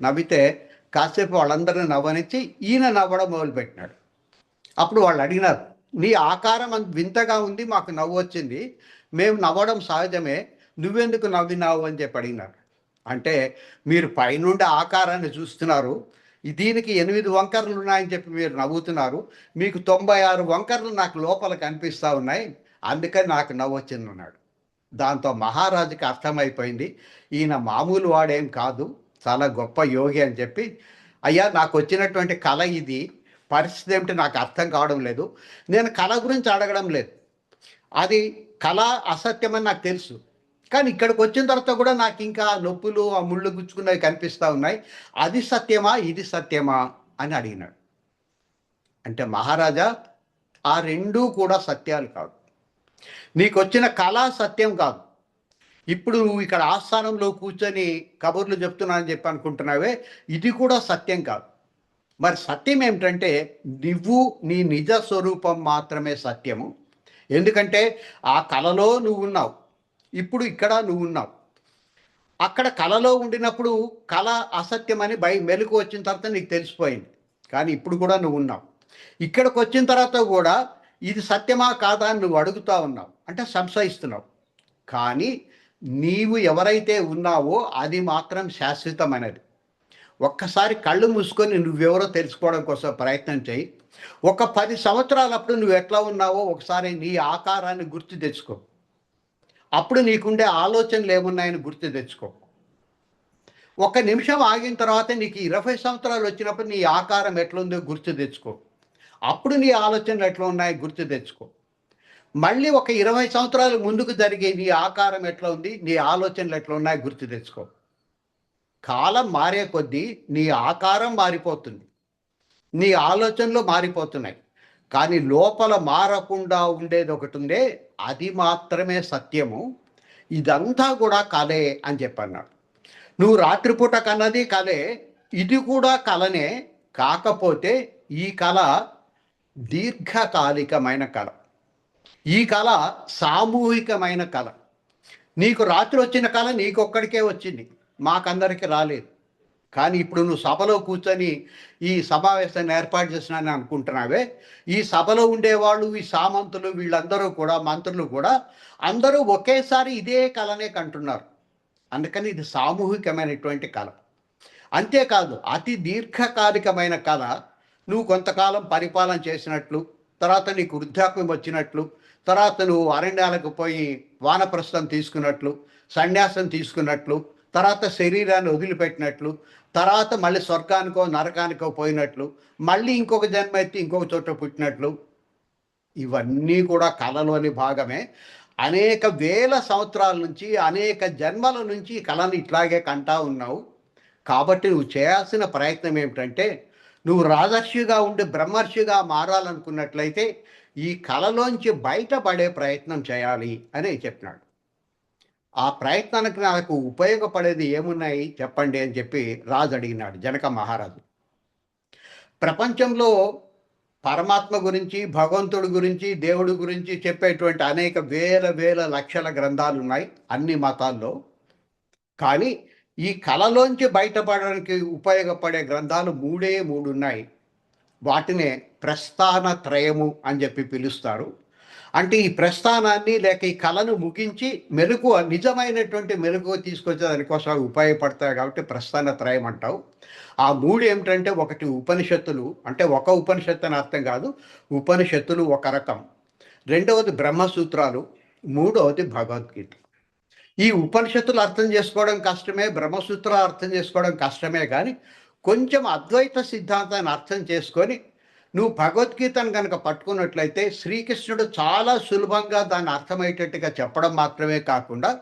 Speaker 1: నవ్వితే కాసేపు వాళ్ళందరినీ నవ్వనిచ్చి ఈయన నవ్వడం మొదలుపెట్టినాడు. అప్పుడు వాళ్ళు అడిగినారు, నీ ఆకారం అంత వింతగా ఉంది, మాకు నవ్వు వచ్చింది, మేము నవ్వడం సహజమే, నువ్వెందుకు నవ్వినావు అని చెప్పి అడిగినారు. అంటే మీరు పైనుండి ఆకారాన్ని చూస్తున్నారు, దీనికి 8 వంకర్లు ఉన్నాయని చెప్పి మీరు నవ్వుతున్నారు, మీకు 96 వంకర్లు నాకు లోపల కనిపిస్తూ ఉన్నాయి, అందుకని నాకు నవ్వు వచ్చింది అన్నాడు. దాంతో మహారాజుకి అర్థమైపోయింది, ఈయన మామూలు వాడేం కాదు, చాలా గొప్ప యోగి అని చెప్పి, అయ్యా నాకు వచ్చినటువంటి కళ ఇది, పరిస్థితి ఏమిటి నాకు అర్థం కావడం లేదు, నేను కళ గురించి అడగడం లేదు, అది కళ అసత్యమని నాకు తెలుసు, కానీ ఇక్కడికి వచ్చిన తర్వాత కూడా నాకు ఇంకా నొప్పులు, ఆ ముళ్ళు గుచ్చుకున్నవి కనిపిస్తూ ఉన్నాయి, అది సత్యమా ఇది సత్యమా అని అడిగినాడు. అంటే మహారాజా, ఆ రెండూ కూడా సత్యాలు కాదు. నీకు వచ్చిన కళ సత్యం కాదు. ఇప్పుడు నువ్వు ఇక్కడ ఆస్థానంలో కూర్చొని కబుర్లు చెప్తున్నానని చెప్పి అనుకుంటున్నావే, ఇది కూడా సత్యం కాదు. మరి సత్యం ఏమిటంటే నువ్వు నీ నిజ స్వరూపం మాత్రమే సత్యము. ఎందుకంటే ఆ కళలో నువ్వు ఉన్నావు, ఇప్పుడు ఇక్కడ నువ్వు ఉన్నావు. అక్కడ కళలో ఉండినప్పుడు కళ అసత్యమని మెలకు వచ్చిన తర్వాత నీకు తెలిసిపోయింది, కానీ ఇప్పుడు కూడా నువ్వు ఉన్నావు. ఇక్కడికి వచ్చిన తర్వాత కూడా ఇది సత్యమా కాదా అని నువ్వు అడుగుతూ ఉన్నావు, అంటే సంశయిస్తున్నావు. కానీ నీవు ఎవరైతే ఉన్నావో అది మాత్రం శాశ్వతమైనది. ఒక్కసారి కళ్ళు మూసుకొని నువ్వెవరో తెలుసుకోవడం కోసం ప్రయత్నం చేయి. ఒక 10 సంవత్సరాలప్పుడు నువ్వు ఎట్లా ఉన్నావో ఒకసారి నీ ఆకారాన్ని గుర్తు తెచ్చుకో. అప్పుడు నీకుండే ఆలోచనలు ఏమున్నాయని గుర్తు తెచ్చుకో. 1 నిమిషం ఆగిన తర్వాత నీకు 20 సంవత్సరాలు వచ్చినప్పుడు నీ ఆకారం ఎట్లుందో గుర్తు తెచ్చుకో. అప్పుడు నీ ఆలోచనలు ఎట్లా ఉన్నాయో గుర్తు తెచ్చుకో. మళ్ళీ ఒక 20 సంవత్సరాలు ముందుకు జరిగే నీ ఆకారం ఎట్లా ఉంది, నీ ఆలోచనలు ఎట్లా ఉన్నాయి గుర్తు తెచ్చుకో. కాలం మారే కొద్దీ నీ ఆకారం మారిపోతుంది, నీ ఆలోచనలు మారిపోతున్నాయి. కానీ లోపల మారకుండా ఉండేది ఒకటి ఉందే, అది మాత్రమే సత్యము. ఇదంతా కూడా కలే అని చెప్పన్నాడు. నువ్వు రాత్రిపూట కన్నది కలే, ఇది కూడా కలనే. కాకపోతే ఈ కళ దీర్ఘకాలికమైన కళ, ఈ కళ సామూహికమైన కళ. నీకు రాత్రి వచ్చిన కళ నీకొక్కడికే వచ్చింది, మాకందరికి రాలేదు. కానీ ఇప్పుడు నువ్వు సభలో కూర్చొని ఈ సమావేశాన్ని ఏర్పాటు చేసినానని అనుకుంటున్నావే, ఈ సభలో ఉండేవాళ్ళు, ఈ సామంతులు, వీళ్ళందరూ కూడా, మంత్రులు కూడా అందరూ ఒకేసారి ఇదే కళనే కంటున్నారు. అందుకని ఇది సామూహికమైనటువంటి కళ. అంతేకాదు అతి దీర్ఘకాలికమైన కళ. నువ్వు కొంతకాలం పరిపాలన చేసినట్లు, తర్వాత నీకు వృద్ధాప్యం వచ్చినట్లు, తర్వాత నువ్వు అరణ్యాలకు పోయి వానప్రస్థం తీసుకున్నట్లు, సన్యాసం తీసుకున్నట్లు, తర్వాత శరీరాన్ని వదిలిపెట్టినట్లు, తర్వాత మళ్ళీ స్వర్గానికో నరకానికో పోయినట్లు, మళ్ళీ ఇంకొక జన్మ ఎత్తి ఇంకొక చోట పుట్టినట్లు, ఇవన్నీ కూడా కళలోని భాగమే. అనేక వేల సంవత్సరాల నుంచి, అనేక జన్మల నుంచి ఈ కళను ఇట్లాగే కంటా ఉన్నావు. కాబట్టి నువ్వు చేయాల్సిన ప్రయత్నం ఏమిటంటే, నువ్వు రాజర్షిగా ఉండి బ్రహ్మర్షిగా మారాలనుకున్నట్లయితే ఈ కళలోంచి బయటపడే ప్రయత్నం చేయాలి అని చెప్పినాడు. ఆ ప్రయత్నానికి నాకు ఉపయోగపడేది ఏమున్నాయి చెప్పండి అని చెప్పి రాజు అడిగినాడు, జనక మహారాజు. ప్రపంచంలో పరమాత్మ గురించి, భగవంతుడి గురించి, దేవుడి గురించి చెప్పేటువంటి అనేక వేల వేల లక్షల గ్రంథాలు ఉన్నాయి అన్ని మతాల్లో. కానీ ఈ కళలోంచి బయటపడడానికి ఉపయోగపడే గ్రంథాలు మూడే మూడు ఉన్నాయి. వాటినే ప్రస్థాన త్రయము అని చెప్పి పిలుస్తారు. అంటే ఈ ప్రస్థానాన్ని లేక ఈ కళను ముగించి మెలకువ, నిజమైనటువంటి మెలకువ తీసుకొచ్చే దానికోసం ఉపయోగపడతాయి కాబట్టి ప్రస్థాన త్రయం అంటావు. ఆ మూడు ఏమిటంటే, ఒకటి ఉపనిషత్తులు, అంటే ఒక ఉపనిషత్తు అని అర్థం కాదు, ఉపనిషత్తులు ఒక రకం. రెండవది బ్రహ్మసూత్రాలు, మూడవది భగవద్గీత. ఈ ఉపనిషత్తులు అర్థం చేసుకోవడం కష్టమే, బ్రహ్మసూత్రాలు అర్థం చేసుకోవడం కష్టమే. కానీ కొంచెం అద్వైత సిద్ధాంతాన్ని అర్థం చేసుకొని నువ్వు భగవద్గీతను కనుక పట్టుకున్నట్లయితే శ్రీకృష్ణుడు చాలా సులభంగా దాన్ని అర్థమయ్యేటట్టుగా చెప్పడం మాత్రమే కాకుండా,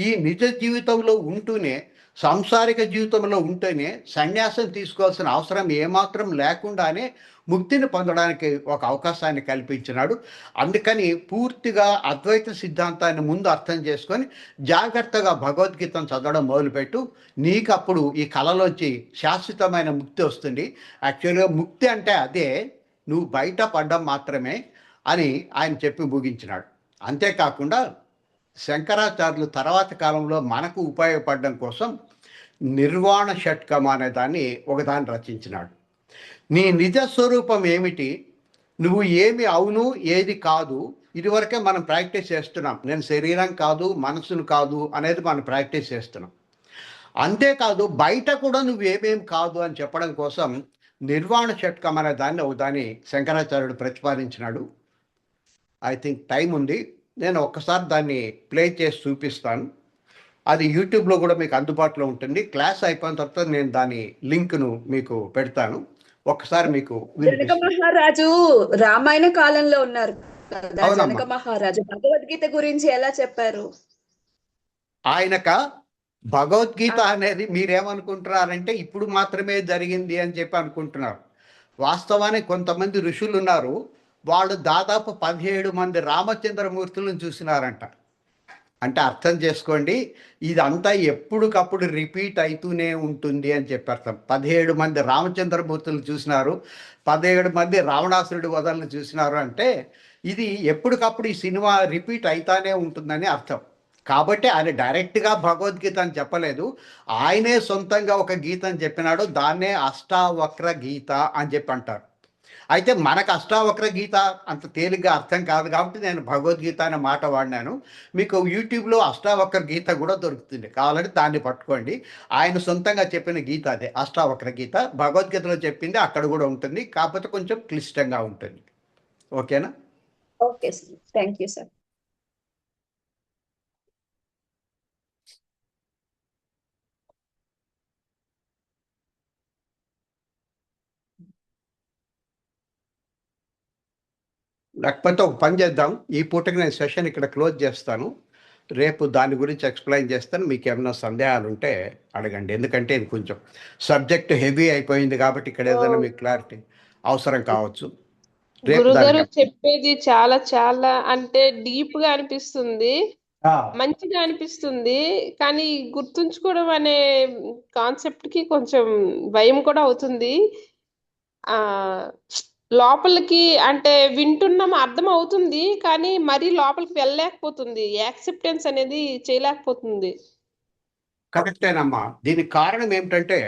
Speaker 1: ఈ నిజ జీవితంలో ఉంటూనే, సాంసారిక జీవితంలో ఉంటేనే సన్యాసం తీసుకోవాల్సిన అవసరం ఏమాత్రం లేకుండానే ముక్తిని పొందడానికి ఒక అవకాశాన్ని కల్పించినాడు. అందుకని పూర్తిగా అద్వైత సిద్ధాంతాన్ని ముందు అర్థం చేసుకొని జాగ్రత్తగా భగవద్గీతను చదవడం మొదలుపెట్టు. నీకు అప్పుడు ఈ కళలోంచి శాశ్వతమైన ముక్తి వస్తుంది. యాక్చువల్గా ముక్తి అంటే అదే, నువ్వు బయట పడ్డం మాత్రమే అని ఆయన చెప్పి ముగించినాడు. అంతేకాకుండా శంకరాచార్యులు తర్వాత కాలంలో మనకు ఉపయోగపడడం కోసం నిర్వాణ షట్కం అనే దాన్ని ఒకదాన్ని రచించినాడు. నీ నిజ స్వరూపం ఏమిటి, నువ్వు ఏమి అవును ఏది కాదు, ఇదివరకే మనం ప్రాక్టీస్ చేస్తున్నాం. నేను శరీరం కాదు, మనసును కాదు అనేది మనం ప్రాక్టీస్ చేస్తున్నాం. అంతేకాదు బయట కూడా నువ్వు ఏమేం కాదు అని చెప్పడం కోసం నిర్వాణ షట్కం అనే దాన్ని శంకరాచార్యుడు ప్రతిపాదించినాడు. ఐ థింక్ టైం ఉంది, నేను ఒక్కసారి దాన్ని ప్లే చేసి చూపిస్తాను. అది యూట్యూబ్లో కూడా మీకు అందుబాటులో ఉంటుంది. క్లాస్ అయిపోయిన తర్వాత నేను దాని లింక్ను మీకు పెడతాను, ఒక్కసారి మీకు
Speaker 3: జనక మహారాజు రామాయణ కాలంలో ఉన్నారు కదా.
Speaker 1: అవునమ్మా.
Speaker 3: జనక మహారాజు భగవద్గీత గురించి ఎలా చెప్పారు?
Speaker 1: ఆయనక భగవద్గీత అనేది మీరేమనుకుంటున్నారంటే ఇప్పుడు మాత్రమే జరిగింది అని చెప్పి అనుకుంటున్నారు. వాస్తవానికి కొంతమంది ఋషులు ఉన్నారు, వాళ్ళు దాదాపు 17 మంది రామచంద్రమూర్తులను చూసినారంట. అంటే అర్థం చేసుకోండి, ఇదంతా ఎప్పటికప్పుడు రిపీట్ అవుతూనే ఉంటుంది అని చెప్పి అర్థం. 17 మంది రామచంద్రమూర్తులు చూసినారు, 17 మంది రావణాసురుడి వదలను చూసినారు అంటే ఇది ఎప్పటికప్పుడు ఈ సినిమా రిపీట్ అవుతానే ఉంటుందని అర్థం. కాబట్టి ఆయన డైరెక్ట్గా భగవద్గీత అని చెప్పలేదు, ఆయనే సొంతంగా ఒక గీత అని చెప్పినాడు. దాన్నే అష్టావక్ర గీత అని చెప్పి అంటారు. అయితే మనకు అష్టావక్ర గీత అంత తేలిగ్గా అర్థం కాదు కాబట్టి నేను భగవద్గీత అనే మాట వాడినాను. మీకు యూట్యూబ్లో అష్టావక్ర గీత కూడా దొరుకుతుంది, కావాలంటే దాన్ని పట్టుకోండి. ఆయన సొంతంగా చెప్పిన గీత అదే అష్టావక్ర గీత. భగవద్గీతలో చెప్పింది అక్కడ కూడా ఉంటుంది, కాకపోతే కొంచెం క్లిష్టంగా ఉంటుంది. ఓకేనా?
Speaker 3: Okay sir, thank you sir.
Speaker 1: లేకపోతే ఒక పని చేద్దాం, ఈ పూటకి నేను సెషన్ ఇక్కడ క్లోజ్ చేస్తాను. రేపు దాని గురించి ఎక్స్ప్లెయిన్ చేస్తాను. మీకు ఏమైనా సందేహాలు ఉంటే అడగండి. ఎందుకంటే ఇది కొంచెం సబ్జెక్ట్ హెవీ అయిపోయింది కాబట్టి ఇక్కడ ఏదైనా మీకు క్లారిటీ అవసరం కావచ్చు. రేపు
Speaker 4: గురుగారు
Speaker 1: దానికి
Speaker 4: చెప్పేది చాలా చాలా అంటే డీప్ గా అనిపిస్తుంది,
Speaker 1: ఆ,
Speaker 4: మంచిగా అనిపిస్తుంది. కానీ గుర్తుంచుకోవడం అనే కాన్సెప్ట్ కి కొంచెం భయం కూడా అవుతుంది. ఆ లోపలికి అంటే వింటున్నాం, అర్థం అవుతుంది, కానీ మరీ లోపలికి వెళ్ళలేకపోతుంది. యాక్సెప్టెన్స్ అనేది చేయలేకపోతుంది.
Speaker 1: కరెక్టేనమ్మా. దీనికి కారణం ఏమిటంటే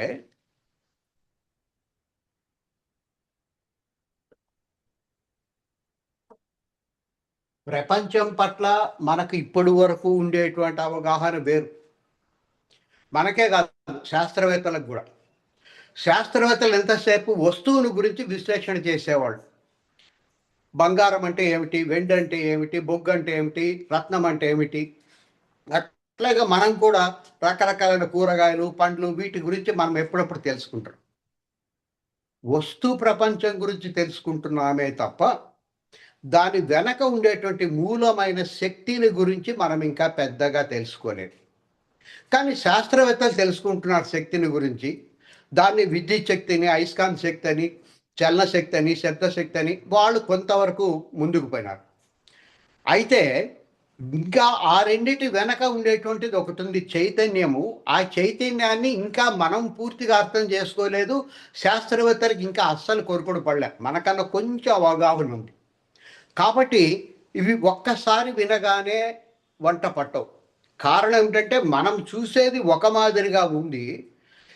Speaker 1: ప్రపంచం పట్ల మనకు ఇప్పటి వరకు ఉండేటువంటి అవగాహన వేరు. మనకే కాదు, శాస్త్రవేత్తలకు కూడా. శాస్త్రవేత్తలు ఎంతసేపు వస్తువుల గురించి విశ్లేషణ చేసేవాళ్ళు. బంగారం అంటే ఏమిటి, వెండి అంటే ఏమిటి, బొగ్గు అంటే ఏమిటి, రత్నం అంటే ఏమిటి. అట్లాగే మనం కూడా రకరకాలైన కూరగాయలు, పండ్లు, వీటి గురించి మనం ఎప్పుడప్పుడు తెలుసుకుంటాం. వస్తు ప్రపంచం గురించి తెలుసుకుంటున్నామే తప్ప దాని వెనక ఉండేటువంటి మూలమైన శక్తిని గురించి మనం ఇంకా పెద్దగా తెలుసుకోలేదు. కానీ శాస్త్రవేత్తలు తెలుసుకుంటున్నారు శక్తిని గురించి. దాన్ని విద్యుత్ శక్తిని, అయస్కాంత శక్తి అని, చలన శక్తి అని, శబ్దశక్తి అని వాళ్ళు కొంతవరకు ముందుకు పోయినారు. అయితే ఇంకా ఆ రెండింటి వెనక ఉండేటువంటిది ఒకటి ఉంది, చైతన్యము. ఆ చైతన్యాన్ని ఇంకా మనం పూర్తిగా అర్థం చేసుకోలేదు. శాస్త్రవేత్తలకు ఇంకా అస్సలు కొరకుడు పడలే, మనకన్నా కొంచెం అవగాహన ఉంది. కాబట్టి ఇవి ఒక్కసారి వినగానే వంట పట్టవు. కారణం ఏమిటంటే మనం చూసేది ఒక మాదిరిగా ఉంది,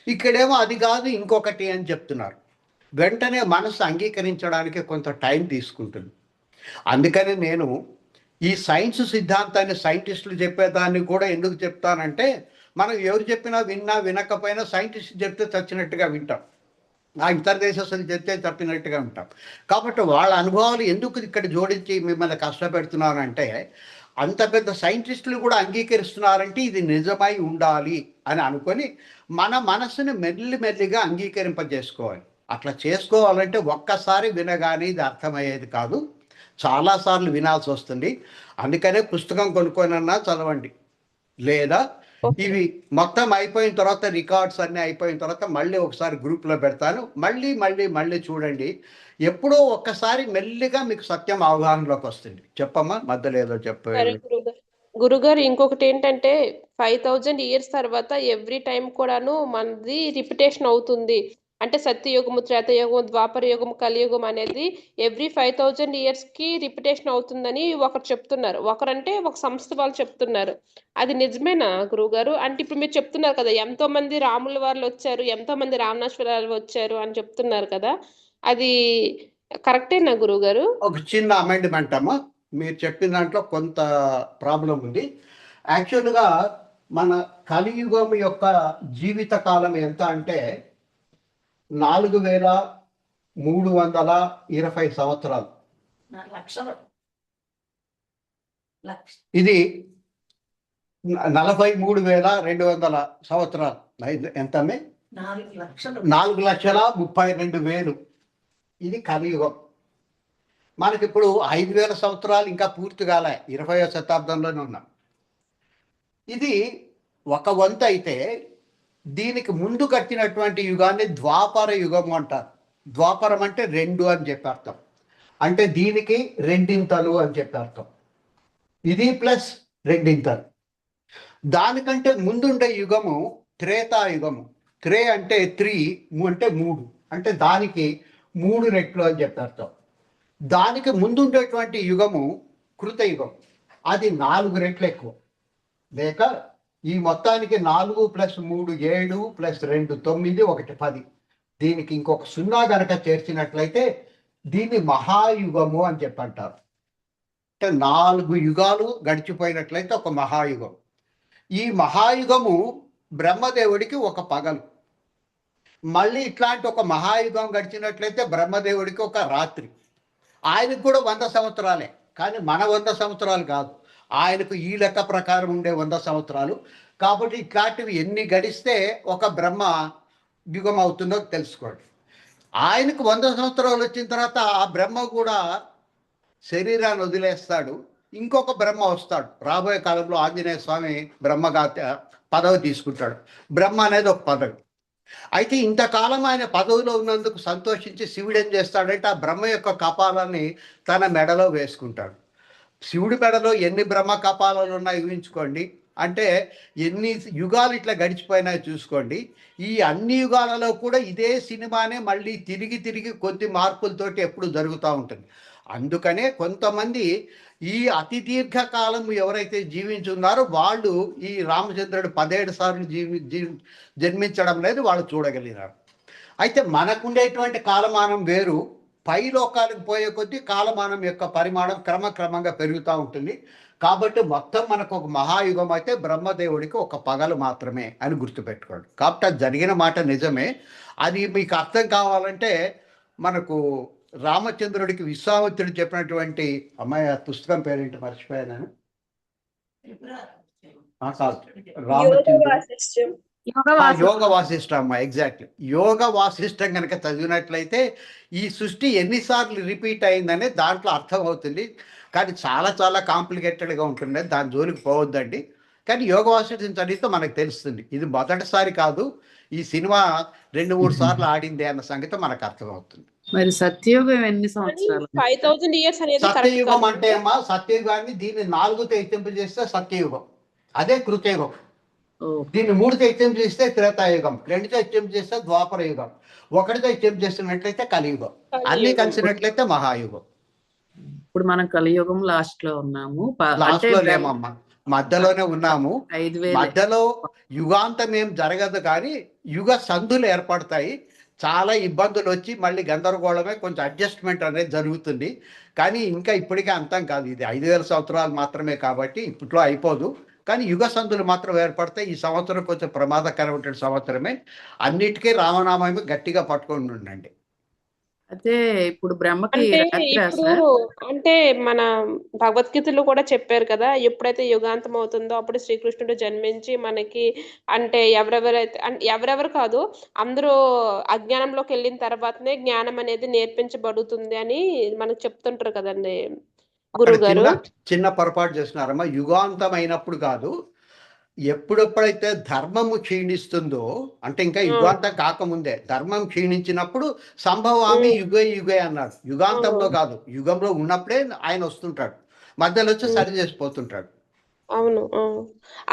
Speaker 1: ఇక్కడేమో అది కాదు ఇంకొకటి అని చెప్తున్నారు. వెంటనే మనసు అంగీకరించడానికి కొంత టైం తీసుకుంటుంది. అందుకని నేను ఈ సైన్స్ సిద్ధాంతాన్ని సైంటిస్టులు చెప్పేదాన్ని కూడా ఎందుకు చెప్తానంటే, మనం ఎవరు చెప్పినా విన్నా వినకపోయినా సైంటిస్ట్ చెప్తే చచ్చినట్టుగా వింటాం, ఆ ఇతర దేశస్తులు చెప్తే తప్పినట్టుగా ఉంటాం. కాబట్టి వాళ్ళ అనుభవాలు ఎందుకు ఇక్కడ జోడించి మిమ్మల్ని కష్టపెడుతున్నానంటే, అంత పెద్ద సైంటిస్టులు కూడా అంగీకరిస్తున్నారంటే ఇది నిజమై ఉండాలి అని అనుకొని మన మనసుని మెల్లిమెల్లిగా అంగీకరింపజేసుకోవాలి. అట్లా చేసుకోవాలంటే ఒక్కసారి వినగానే ఇది అర్థమయ్యేది కాదు, చాలాసార్లు వినాల్సి వస్తుంది. అందుకనే పుస్తకం కొనుక్కొనన్నా చదవండి, లేదా ఇవి మొత్తం అయిపోయిన తర్వాత రికార్డ్స్ అన్నీ అయిపోయిన తర్వాత మళ్ళీ ఒకసారి గ్రూప్లో పెడతాను, మళ్ళీ మళ్ళీ మళ్ళీ చూడండి. ఎప్పుడో ఒక్కసారి మెల్లిగా మీకు సత్యం అవగాహనలోకి వస్తుంది. చెప్పమ్మా, మధ్యలో ఏదో
Speaker 4: సరే
Speaker 1: చెప్పేది.
Speaker 4: గురుగారు, ఇంకొకటి ఏంటంటే 5000 ఇయర్స్ తర్వాత ఎవ్రీ టైం కూడాను మనది రిపిటేషన్ అవుతుంది. అంటే సత్యయుగము, త్రేతయుగం, ద్వాపర యుగం, కలియుగం అనేది ఎవ్రీ 5000 ఇయర్స్ కి రిపిటేషన్ అవుతుందని ఒకరు చెప్తున్నారు. ఒకరంటే ఒక సంస్థ వాళ్ళు చెప్తున్నారు. అది నిజమేనా గురువుగారు? అంటే ఇప్పుడు మీరు చెప్తున్నారు కదా, ఎంతో మంది రాముల వారు వచ్చారు, ఎంతో మంది రామనాశ్వరాలు వచ్చారు అని చెప్తున్నారు కదా, అది కరెక్టేనా గురువుగారు?
Speaker 1: ఒక చిన్న అమెండ్మెంట్ అమ్మా, మీరు చెప్పిన దాంట్లో కొంత ప్రాబ్లం ఉంది. యాక్చువల్గా మన కలియుగం యొక్క జీవిత కాలం ఎంత అంటే 4320 సంవత్సరాలు. ఇది 43,200 సంవత్సరాలు. ఎంత? 4,32,000. ఇది కలియుగం. మనకిప్పుడు 5,000 సంవత్సరాలు ఇంకా పూర్తి కాలే, 20వ శతాబ్దంలోనే ఉన్నాం. ఇది ఒక వంతు అయితే దీనికి ముందు కట్టినటువంటి యుగాన్ని ద్వాపర యుగం అంటారు. ద్వాపరం అంటే 2 అని చెప్పి అర్థం. అంటే దీనికి రెండింతలు అని చెప్పి అర్థం. ఇది ప్లస్ రెండింతలు. దానికంటే ముందుండే యుగము త్రేతాయుగము. త్రే అంటే 3 అంటే 3, అంటే దానికి 3 రెట్లు అని చెప్పి అర్థం. దానికి ముందుండేటువంటి యుగము కృతయుగం, అది 4 రెట్లు ఎక్కువ. లేక ఈ మొత్తానికి 4 + 3 7 + 2 9, 1 10. దీనికి ఇంకొక 0 గనక చేర్చినట్లయితే దీన్ని మహాయుగము అని చెప్పి అంటారు. అంటే 4 యుగాలు గడిచిపోయినట్లయితే ఒక మహాయుగం. ఈ మహాయుగము బ్రహ్మదేవుడికి ఒక పగలు. మళ్ళీ ఇట్లాంటి ఒక మహాయుగం గడిచినట్లయితే బ్రహ్మదేవుడికి ఒక రాత్రి. ఆయనకు కూడా 100 సంవత్సరాలే, కానీ మన 100 సంవత్సరాలు కాదు, ఆయనకు ఈ లెక్క ప్రకారం ఉండే 100 సంవత్సరాలు. కాబట్టి ఇట్లాంటివి ఎన్ని గడిస్తే ఒక బ్రహ్మ యుగం అవుతుందో తెలుసుకోండి. ఆయనకు 100 సంవత్సరాలు వచ్చిన తర్వాత ఆ బ్రహ్మ కూడా శరీరాన్ని వదిలేస్తాడు. ఇంకొక బ్రహ్మ వస్తాడు. రాబోయే కాలంలో ఆంజనేయ స్వామి బ్రహ్మగా పదవి తీసుకుంటాడు. బ్రహ్మ అనేది ఒక పదవి. అయితే ఇంతకాలం ఆయన పదవిలో ఉన్నందుకు సంతోషించి శివుడు ఏం చేస్తాడంటే ఆ బ్రహ్మ యొక్క కపాలాన్ని తన మెడలో వేసుకుంటాడు. శివుడి మెడలో ఎన్ని బ్రహ్మ కపాలాలు ఉన్నాయో ఊహించుకోండి. అంటే ఎన్ని యుగాలు ఇట్లా గడిచిపోయినాయో చూసుకోండి. ఈ అన్ని యుగాలలో కూడా ఇదే సినిమానే మళ్ళీ తిరిగి తిరిగి కొద్ది మార్పులతోటి ఎప్పుడు జరుగుతూ ఉంటుంది. అందుకనే కొంతమంది ఈ అతి దీర్ఘకాలం ఎవరైతే జీవించున్నారో వాళ్ళు ఈ రామచంద్రుడు 17 సార్లు జన్మించడం లేదు, వాళ్ళు చూడగలిగినారు. అయితే మనకుండేటువంటి కాలమానం వేరు. పై లోకాలకు పోయే కొద్దీ కాలమానం యొక్క పరిమాణం క్రమక్రమంగా పెరుగుతూ ఉంటుంది. కాబట్టి మొత్తం మనకు ఒక మహాయుగం అయితే బ్రహ్మదేవుడికి ఒక పగలు మాత్రమే అని గుర్తుపెట్టుకోండి. కాబట్టి అది జరిగిన మాట నిజమే. అది మీకు అర్థం కావాలంటే మనకు రామచంద్రుడికి విశ్వామిత్రుడు చెప్పినటువంటి అమ్మాయి పుస్తకం పేరేంటి మర్చిపోయాను. కాదు, రామచంద్రుడు యోగ వాసిష్టం అమ్మా, ఎగ్జాక్ట్లీ. యోగ వాసిష్టం కనుక చదివినట్లయితే ఈ సృష్టి ఎన్నిసార్లు రిపీట్ అయిందనే దాంట్లో అర్థం అవుతుంది. కానీ చాలా చాలా కాంప్లికేటెడ్గా ఉంటుంది, దాని జోలికి పోవద్దండి. కానీ యోగ వాసిష్టం చదివితే మనకు తెలుస్తుంది. ఇది మొదటిసారి కాదు, ఈ సినిమా 2-3 సార్లు ఆడింది అన్న సంగతి మనకు అర్థమవుతుంది.
Speaker 5: మరి సత్యయుగం ఎన్ని సంవత్సరాలు?
Speaker 4: 5000 years అనేది
Speaker 1: సత్యయుగం అంటే అమ్మా, సత్యయుగాన్ని దీన్ని 4తో హెచ్చింపు చేస్తే సత్యయుగం, అదే కృతయుగం. దీన్ని 3తో హెచ్చింపు చేస్తే త్రేతాయుగం, 2తో హెచ్చింపు చేస్తే ద్వాపర యుగం, 1తో హెచ్చింపు చేసినట్లయితే కలియుగం, అన్ని కలిసినట్లయితే మహాయుగం.
Speaker 5: ఇప్పుడు మనం కలియుగం లాస్ట్ లో ఉన్నాము.
Speaker 1: లాస్ట్ లో లేమమ్మా, మధ్యలోనే ఉన్నాము.
Speaker 5: 5000
Speaker 1: మధ్యలో యుగాంతం ఏం జరగదు, కానీ యుగ సంధులు ఏర్పడతాయి. చాలా ఇబ్బందులు వచ్చి మళ్ళీ గందరగోళమే, కొంచెం అడ్జస్ట్మెంట్ అనేది జరుగుతుంది. కానీ ఇంకా ఇప్పటికే అంతం కాదు, ఇది 5000 సంవత్సరాలు మాత్రమే కాబట్టి ఇప్పట్లో అయిపోదు. కానీ యుగ సంధులు మాత్రం ఏర్పడతాయి. ఈ సంవత్సరం కొంచెం ప్రమాదకరమైన సంవత్సరమే. అన్నిటికీ రామనామమే గట్టిగా పట్టుకొని ఉండండి.
Speaker 5: అదే ఇప్పుడు బ్రహ్మకి
Speaker 4: అంటే మన భగవద్గీతలో కూడా చెప్పారు కదా, ఎప్పుడైతే యుగాంతం అవుతుందో అప్పుడు శ్రీకృష్ణుడు జన్మించి మనకి అంటే ఎవరెవరు కాదు, అందరూ అజ్ఞానంలోకి వెళ్ళిన తర్వాతనే జ్ఞానం అనేది నేర్పించబడుతుంది అని మనకు చెప్తుంటారు కదండి గురువు గారు.
Speaker 1: చిన్న పొరపాటు చేస్తున్నారమ్మా. యుగాంతం అయినప్పుడు కాదు, ఎప్పుడెప్పుడైతే ధర్మము క్షీణిస్తుందో, అంటే ఇంకా యుగాంతం కాకముందే ధర్మం క్షీణించినప్పుడు సంభవామి యుగే యుగే అన్నాడు. యుగాంతంలో కాదు, యుగంలో ఉన్నప్పుడే ఆయన వస్తుంటాడు, మధ్యలో వచ్చి సరి చేసిపోతుంటాడు.
Speaker 4: అవును.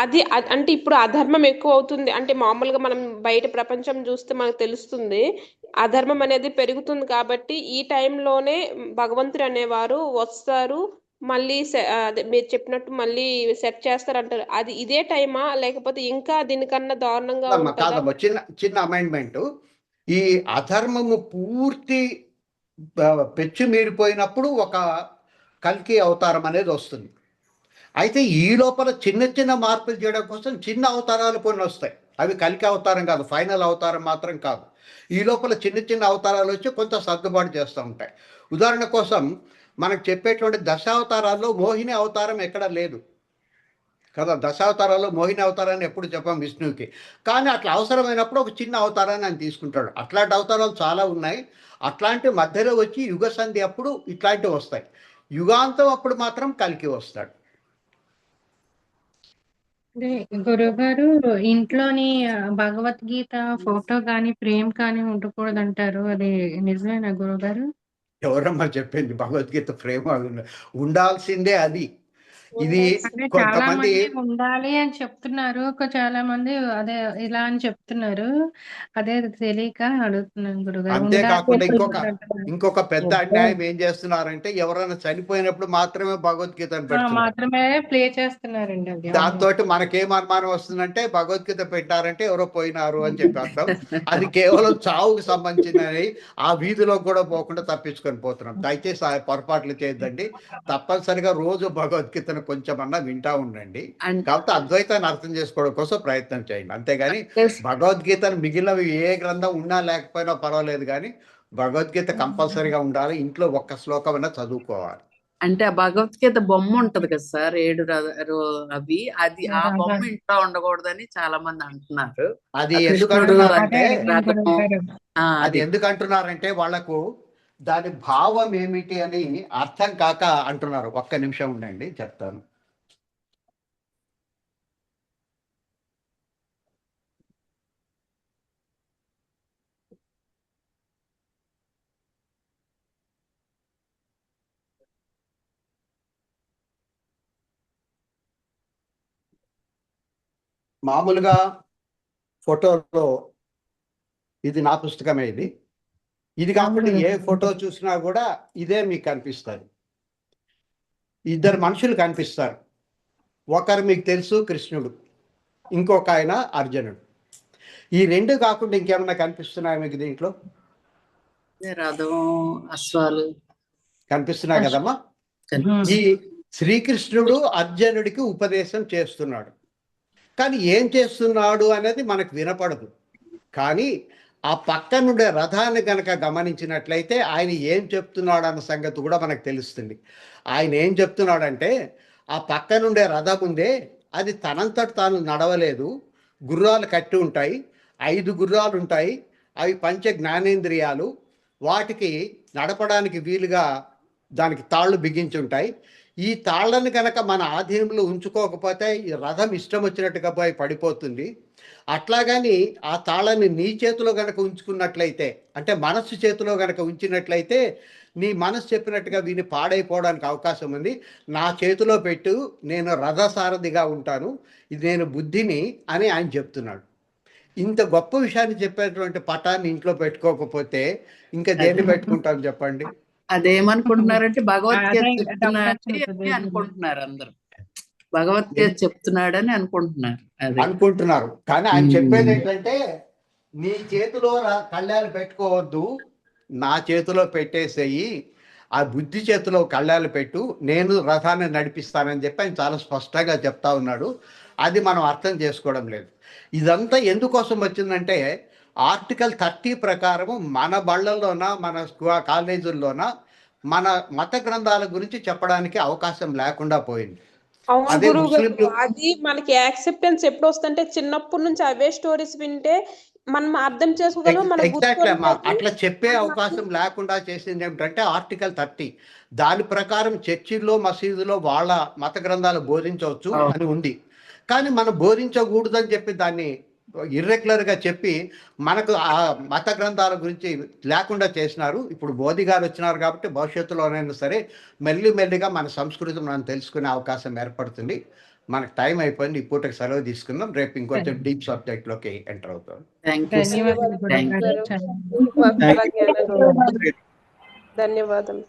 Speaker 4: అది అంటే ఇప్పుడు అధర్మం ఎక్కువ అవుతుంది. అంటే మామూలుగా మనం బయట ప్రపంచం చూస్తే మనకు తెలుస్తుంది, అధర్మం అనేది పెరుగుతుంది. కాబట్టి ఈ టైంలోనే భగవంతుడు అనేవారు వస్తారు, మళ్ళీ అదే మీరు చెప్పినట్టు మళ్ళీ సెట్ చేస్తారంటారు. అది ఇదే టైమా, లేకపోతే ఇంకా దీనికన్నా దారుణంగా ఉంటుందా?
Speaker 1: కాదమ్మా, చిన్న అమెండ్మెంట్. ఈ అధర్మము పూర్తి పెచ్చు మీరిపోయినప్పుడు ఒక కల్కి అవతారం అనేది వస్తుంది. అయితే ఈ లోపల చిన్న చిన్న మార్పులు చేయడం కోసం చిన్న అవతారాలు కొన్ని వస్తాయి. అవి కల్కి అవతారం కాదు, ఫైనల్ అవతారం మాత్రం కాదు. ఈ లోపల చిన్న చిన్న అవతారాలు వచ్చి కొంత సర్దుబాటు చేస్తూ ఉంటాయి. ఉదాహరణ కోసం మనకు చెప్పేటువంటి దశావతారాల్లో మోహిని అవతారం ఎక్కడ లేదు కదా. దశావతారాల్లో మోహిని అవతారాన్ని ఎప్పుడు చెప్పాం విష్ణువుకి. కానీ అట్లా అవసరమైనప్పుడు ఒక చిన్న అవతారాన్ని ఆయన తీసుకుంటాడు. అట్లాంటి అవతారాలు చాలా ఉన్నాయి. అట్లాంటి మధ్యలో వచ్చి యుగ సంధి అప్పుడు ఇట్లాంటివి వస్తాయి. యుగాంతం అప్పుడు మాత్రం కల్కి వస్తాడు.
Speaker 6: అదే గురుగారు, ఇంట్లోని భగవద్గీత ఫోటో కానీ ఫ్రేమ్ కానీ ఉండకూడదు అంటారు, అది నిజమేనా గురుగారు?
Speaker 1: ఎవరమ్మా చెప్పింది భగవద్గీత ఫ్రేమ్ ఉండాల్సిందే? అది ఇది
Speaker 6: అంటే చాలా
Speaker 1: కొంతమంది
Speaker 6: మంది ఉండాలి అని చెప్తున్నారు, చాలా మంది అదే ఇలా అని చెప్తున్నారు. అదే తెలియక అడుగుతున్నాను గురుగారు.
Speaker 1: అంతేకాకుండా ఇంకొక పెద్ద అన్యాయం ఏం చేస్తున్నారంటే, ఎవరైనా చనిపోయినప్పుడు మాత్రమే భగవద్గీతను పెడుతున్నారు,
Speaker 6: మాత్రమే ప్లే చేస్తున్నారండి. అది
Speaker 1: దాంతో మనకేం అనుమానం వస్తుందంటే భగవద్గీత పెట్టారంటే ఎవరో పోయినారు అని చెప్పి అర్థం. అది కేవలం చావుకు సంబంధించినవి. ఆ వీధిలో కూడా పోకుండా తప్పించుకొని పోతున్నాం. దయచేసి పొరపాట్లు చేయొద్దండి. తప్పనిసరిగా రోజు భగవద్గీతను కొంచెమన్నా వింటా ఉండండి. కాబట్టి అద్వైతాన్ని అర్థం చేసుకోవడం కోసం ప్రయత్నం చేయండి, అంతేగాని భగవద్గీతను మిగిలినవి ఏ గ్రంథం ఉన్నా లేకపోయినా పర్వాలేదు, కానీ భగవద్గీత కంపల్సరీగా ఉండాలి. ఇంట్లో ఒక్క శ్లోకమైనా చదువుకోవాలి.
Speaker 5: అంటే ఆ భగవద్గీత బొమ్మ ఉంటది కదా సార్, 7 అవి, అది ఆ బొమ్మ ఇంట్లో ఉండకూడదని చాలా మంది అంటున్నారు.
Speaker 1: అది ఎందుకంటున్నారంటే వాళ్ళకు దాని భావం ఏమిటి అని అర్థం కాక అంటున్నారు. ఒక్క నిమిషం ఉండండి, చెప్తాను. మామూలుగా ఫోటోలో ఇది నా పుస్తకమే, ఇది కాకుండా ఏ ఫోటో చూసినా కూడా ఇదే మీకు కనిపిస్తుంది. ఇద్దరు మనుషులు కనిపిస్తారు. ఒకరు మీకు తెలుసు కృష్ణుడు, ఇంకొక ఆయన అర్జునుడు. ఈ రెండు కాకుండా ఇంకేమన్నా కనిపిస్తున్నాయి మీకు దీంట్లో?
Speaker 5: రథం, అశ్వాలు
Speaker 1: కనిపిస్తున్నాయి కదమ్మా. ఈ శ్రీకృష్ణుడు అర్జునుడికి ఉపదేశం చేస్తున్నాడు, కానీ ఏం చేస్తున్నాడు అనేది మనకు వినపడదు. కానీ ఆ పక్కనుండే రథాన్ని కనుక గమనించినట్లయితే ఆయన ఏం చెప్తున్నాడు అన్న సంగతి కూడా మనకు తెలుస్తుంది. ఆయన ఏం చెప్తున్నాడంటే, ఆ పక్కనుండే రథం ఉందే అది తనంతట తాను నడవలేదు, గుర్రాలు కట్టి ఉంటాయి, 5 గుర్రాలు ఉంటాయి, అవి పంచ జ్ఞానేంద్రియాలు, వాటికి నడపడానికి వీలుగా దానికి తాళ్ళు బిగించి ఉంటాయి. ఈ తాళ్ళని కనుక మన ఆధీనంలో ఉంచుకోకపోతే ఈ రథం ఇష్టం వచ్చినట్టుగా పోయి పడిపోతుంది. అట్లాగని ఆ తాళాన్ని నీ చేతిలో కనుక ఉంచుకున్నట్లయితే, అంటే మనస్సు చేతిలో కనుక ఉంచినట్లయితే నీ మనసు చెప్పినట్టుగా వీని పాడైపోవడానికి అవకాశం ఉంది. నా చేతిలో పెట్టు, నేను రథసారథిగా ఉంటాను, ఇది నేను బుద్ధిని అని ఆయన చెప్తున్నాడు. ఇంత గొప్ప విషయాన్ని చెప్పేటువంటి పటాన్ని ఇంట్లో పెట్టుకోకపోతే ఇంకా దేన్ని పెట్టుకుంటాం చెప్పండి?
Speaker 5: అదేమనుకుంటున్నారంటే భగవద్గీత చెప్తున్నాడని అనుకుంటున్నారు అందరూ. భగవద్గీత చెప్తున్నాడని అనుకుంటున్నారు.
Speaker 1: కానీ ఆయన చెప్పేది ఏంటంటే, నీ చేతిలో కళ్ళాలు పెట్టుకోవద్దు, నా చేతిలో పెట్టేసేయి, ఆ బుద్ధి చేతిలో కళ్ళాలు పెట్టు, నేను రథాన్ని నడిపిస్తానని చెప్పి ఆయన చాలా స్పష్టంగా చెప్తా ఉన్నాడు. అది మనం అర్థం చేసుకోవడం లేదు. ఇదంతా ఎందుకోసం వచ్చిందంటే, ఆర్టికల్ 30 ప్రకారము మన బళ్ళల్లోన, మన కాలేజీల్లోన మన మత గ్రంథాల గురించి చెప్పడానికి అవకాశం లేకుండా పోయింది.
Speaker 4: అవును
Speaker 1: అదే
Speaker 4: గురువు గారు,
Speaker 1: ముస్లింలు
Speaker 4: అది మనకి యాక్సెప్టెన్స్ ఎప్పుడు వస్తుంటే చిన్నప్పటి నుంచి అవే స్టోరీస్ వింటే మనం అర్థం చేసుకోగలం. మన
Speaker 1: ఎగ్జాక్ట్లీ అమ్మా, అట్లా చెప్పే అవకాశం లేకుండా చేసింది ఏమిటంటే ఆర్టికల్ 30. దాని ప్రకారం చర్చిల్లో, మసీదులో వాళ్ళ మత గ్రంథాలు బోధించవచ్చు అని ఉంది. కానీ మనం బోధించకూడదని చెప్పి దాన్ని ఇర్రెగ్యులర్గా చెప్పి మనకు ఆ మత గ్రంథాల గురించి లేకుండా చేసినారు. ఇప్పుడు మోదీ గారు వచ్చినారు కాబట్టి భవిష్యత్తులోనైనా సరే మెల్లిమెల్లిగా మన సంస్కృతి మనం తెలుసుకునే అవకాశం ఏర్పడుతుంది. మనకు టైం అయిపోయింది, ఈ పూటకి సెలవు తీసుకుందాం. రేపు ఇంకొంచెం డీప్ సబ్జెక్ట్లోకి ఎంటర్ అవుతాం.
Speaker 4: ధన్యవాదాలు.